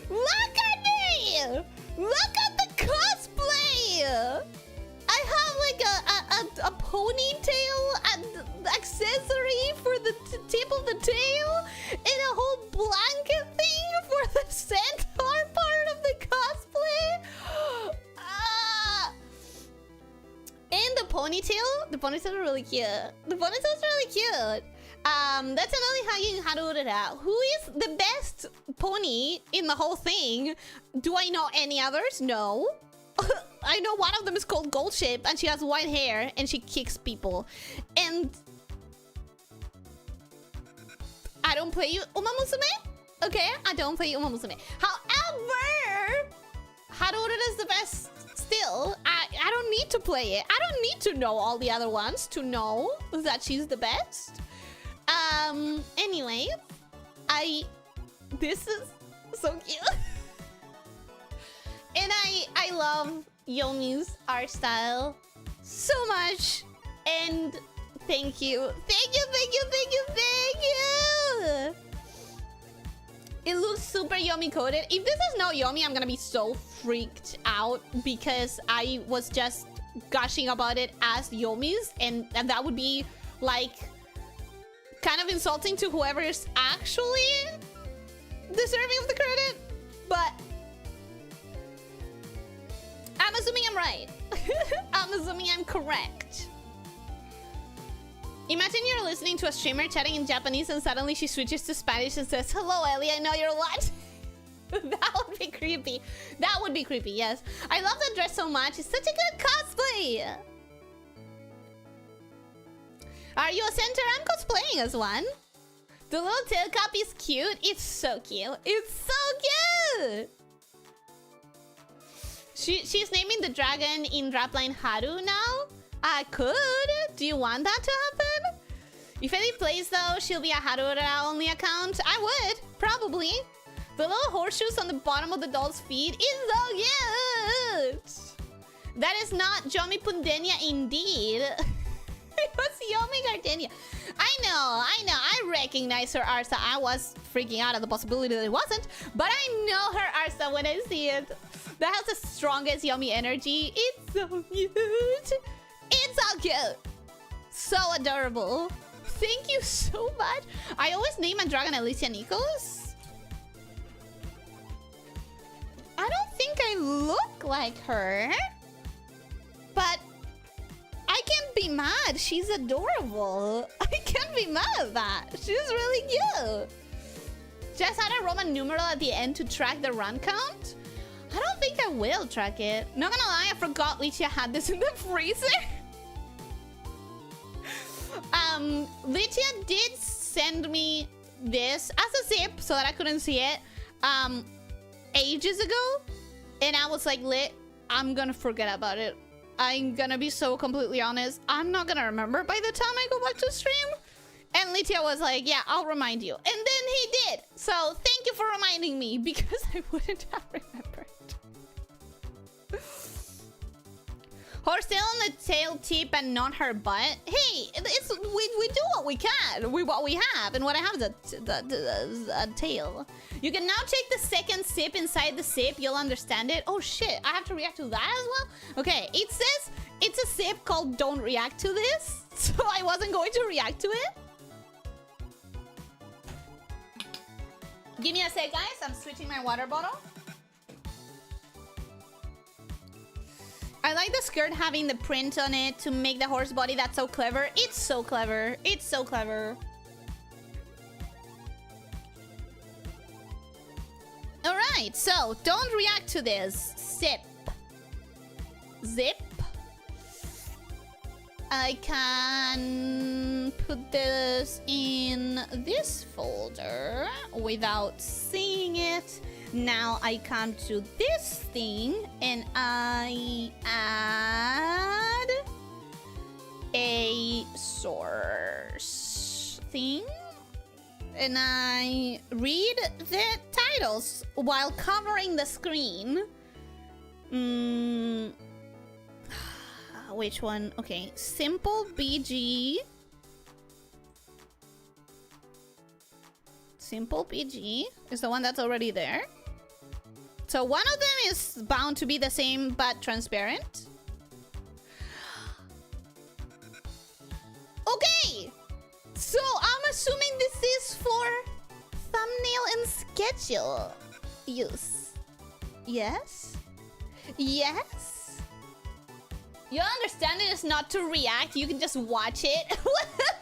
Look at me! Look at the cosplay! I have like a ponytail and accessory for the tip of the tail, and a whole blanket thing for the centaur part of the cosplay. And the ponytail is really cute. The ponytail is really cute. That's another hugging Harurara. Who is the best pony in the whole thing? Do I know any others? No. I know one of them is called Gold Ship, and she has white hair, and she kicks people. And I don't play Uma Musume? Okay, I don't play Uma Musume. However, Harurara is the best still. I don't need to play it. I don't need to know all the other ones to know that she's the best. Anyway, this is so cute. And I love Yomi's art style so much. And thank you. Thank you, thank you, thank you, thank you. It looks super Yomi coded. If this is not Yomi, I'm gonna be so freaked out because I was just gushing about it as Yomi's, and that would be like kind of insulting to whoever is actually deserving of the credit. But I'm assuming I'm right. I'm assuming I'm correct. Imagine you're listening to a streamer chatting in Japanese and suddenly she switches to Spanish and says, "Hello, Ellie, I know you're what?" That would be creepy. That would be creepy, yes. I love the dress so much. It's such a good cosplay. Are you a center? I'm cosplaying as one. The little tail cap is cute. It's so cute. It's so cute. She's naming the dragon in Rapline Haru now. I could. Do you want that to happen? If Eddie plays though, she'll be a Harura only account. I would, probably. The little horseshoes on the bottom of the doll's feet is so cute. That is not Yomi Pundenia indeed. It was Yomi Gardenia. I know. I recognize her Arsa. I was freaking out at the possibility that it wasn't. But I know her Arsa when I see it. That has the strongest Yomi energy. It's so cute. It's so cute. So adorable. Thank you so much. I always name my dragon Elyssia Nichols. I don't think I look like her. But I can't be mad. She's adorable. I can't be mad at that. She's really cute. Just add a Roman numeral at the end to track the run count. I don't think I will track it. Not gonna lie, I forgot Lycia had this in the freezer. Lycia did send me this as a zip so that I couldn't see it ages ago. And I was like, Lit, I'm gonna forget about it. I'm gonna be so completely honest. I'm not gonna remember by the time I go back to stream. And Lycia was like, yeah, I'll remind you. And then he did. So thank you for reminding me because I wouldn't have remembered. Horse tail on the tail tip and not her butt. Hey, we do what we can. What we have. And what I have is a tail. You can now take the second sip inside the sip. You'll understand it. Oh shit, I have to react to that as well? Okay, it says it's a sip called Don't React to This. So I wasn't going to react to it. Give me a sec, guys. I'm switching my water bottle. I like the skirt having the print on it to make the horse body. That's so clever. It's so clever. It's so clever. All right, so don't react to this. Zip. Zip. I can put this in this folder without seeing it. Now I come to this thing and I add a source thing. And I read the titles while covering the screen. Which one? Okay, Simple BG. Simple BG is the one that's already there. So one of them is bound to be the same but transparent. Okay! So I'm assuming this is for thumbnail and schedule use. Yes? Yes? You understand it is not to react, you can just watch it.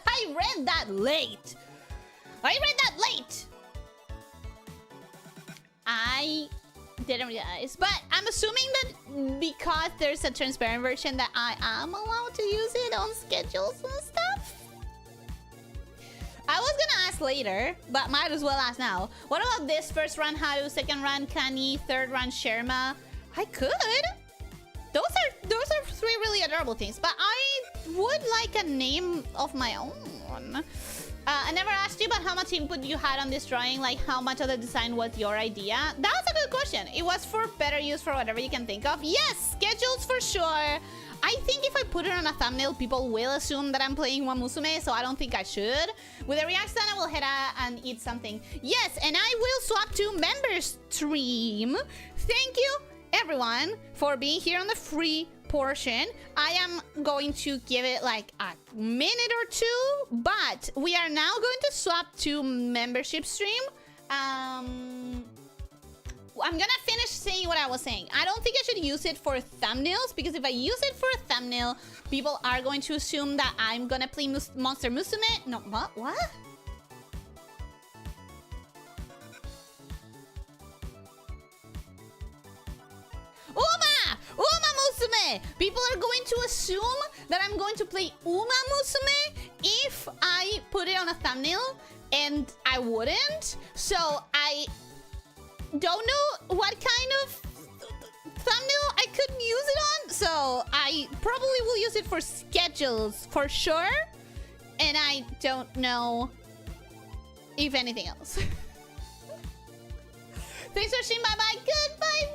I read that late. I read that late. I didn't realize, but I'm assuming that because there's a transparent version that I am allowed to use it on schedules and stuff. I was gonna ask later, but might as well ask now. What about this first run Haru, second run Kani, third run Sherma? I could. Those are three really adorable things, but I would like a name of my own. I never asked you about how much input you had on this drawing, like how much of the design was your idea. That was a good question. It was for better use for whatever you can think of. Yes, schedules for sure. I think if I put it on a thumbnail, people will assume that I'm playing One Musume, so I don't think I should. With a reaction, I will head out and eat something. Yes, and I will swap to member stream. Thank you, everyone, for being here on the free portion. I am going to give it like a minute or two, but we are now going to swap to membership stream. I'm gonna finish saying what I was saying. I don't think I should use it for thumbnails, because if I use it for a thumbnail, people are going to assume that I'm gonna play Monster Musume. No, what? Uma Musume! People are going to assume that I'm going to play Uma Musume if thumbnail, and I wouldn't. So I don't know what kind of thumbnail I could use it on. So I probably will use it for schedules for sure. And I don't know if anything else. Thanks for streaming. Bye-bye. Goodbye,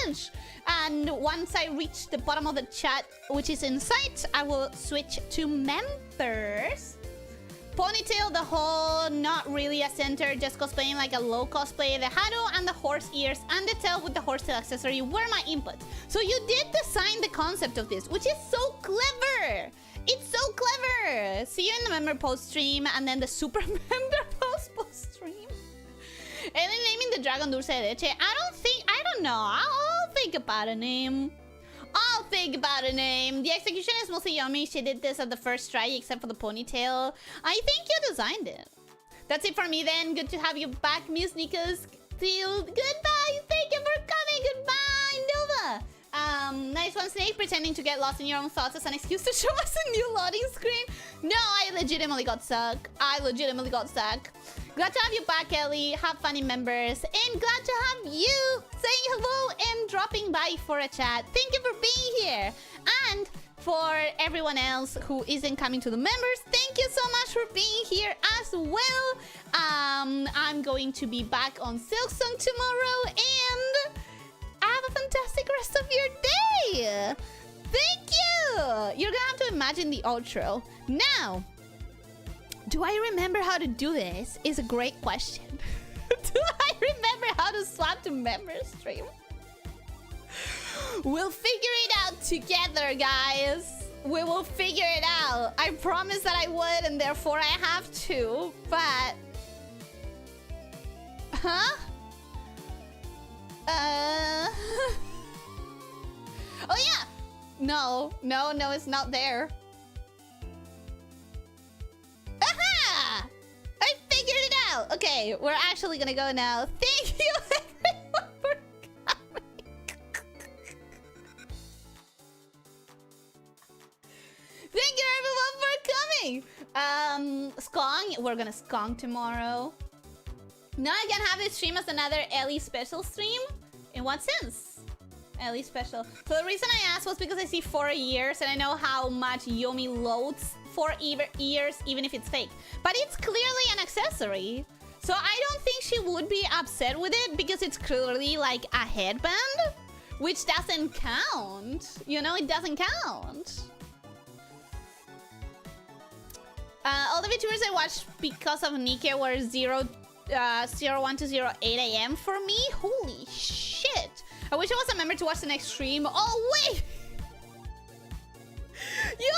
Vintage. And once I reach the bottom of the chat, which is in sight, I will switch to members. Ponytail, the whole, not really a center, just cosplaying like a low cosplay. The Haru and the horse ears and the tail with the horse tail accessory were my inputs. So you did design the concept of this, which is so clever. It's so clever. See you in the member post stream and then the super member post stream. And then naming the dragon Dulce de Leche. I don't know. I'll think about a name. I'll think about a name. The execution is mostly yummy. She did this at the first try, except for the ponytail. I think you designed it. That's it for me then. Good to have you back, Miss Nikas. Goodbye. Thank you for coming. Goodbye, Nova. Nice one, Snake. Pretending to get lost in your own thoughts as an excuse to show us a new loading screen. No, I legitimately got stuck. Glad to have you back, Ellie. Have fun in members. And glad to have you saying hello and dropping by for a chat. Thank you for being here. And for everyone else who isn't coming to the members, thank you so much for being here as well. I'm going to be back on Silksong tomorrow. And have a fantastic rest of your day. Thank you. You're gonna have to imagine the outro. Now, do I remember how to do this? Is a great question. Do I remember how to swap to member stream? We'll figure it out together, guys. We will figure it out. I promised that I would, and therefore I have to. But... Huh? Oh, yeah. No, it's not there. Aha! I figured it out. Okay, we're actually gonna go now. Thank you everyone for coming. Thank you everyone for coming. Skong, we're gonna skong tomorrow. Now I can have this stream as another Ellie special stream? In what sense? Ellie special. So the reason I asked was because I see 4 years and I know how much Yomi loads 4 years even if it's fake. But it's clearly an accessory. So I don't think she would be upset with it because it's clearly like a headband. Which doesn't count. You know, it doesn't count. All the VTubers I watched because of Nike were 01 to 08 AM for me. Holy shit. I wish I was a member to watch the next stream. Oh, wait. You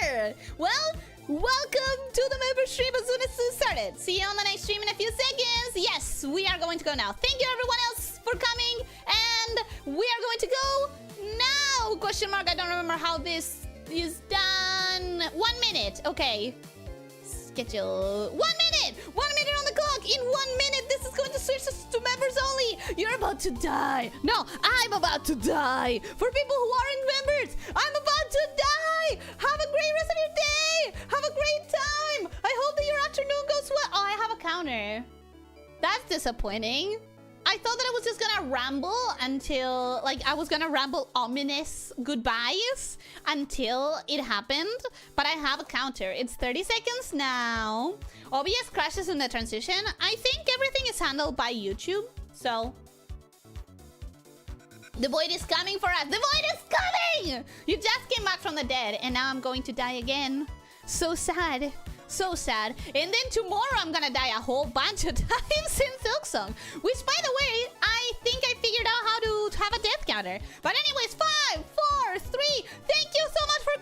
are. Well, welcome to the member stream as soon as it started. See you on the next stream in a few seconds. Yes, we are going to go now. Thank you everyone else for coming. And we are going to go now. Question mark. I don't remember how this is done. 1 minute. Okay. Schedule. 1 minute. 1 minute on the clock. In 1 minute, this is going to switch us to members only. You're about to die. No, I'm about to die. For people who aren't members, I'm about to die. Have a great rest of your day. Have a great time. I hope that your afternoon goes well. Oh, I have a counter. That's disappointing. I thought that I was just gonna ramble until, like, I was gonna ramble ominous goodbyes until it happened. But I have a counter. It's 30 seconds now. OBS crashes in the transition. I think everything is handled by YouTube. So, the void is coming for us. The void is coming! You just came back from the dead and now I'm going to die again. So sad. So sad. And then tomorrow I'm gonna die a whole bunch of times in Silksong. Which, by the way, I think I figured out how to have a death counter. But anyways, 5, 4, 3. Thank you so much for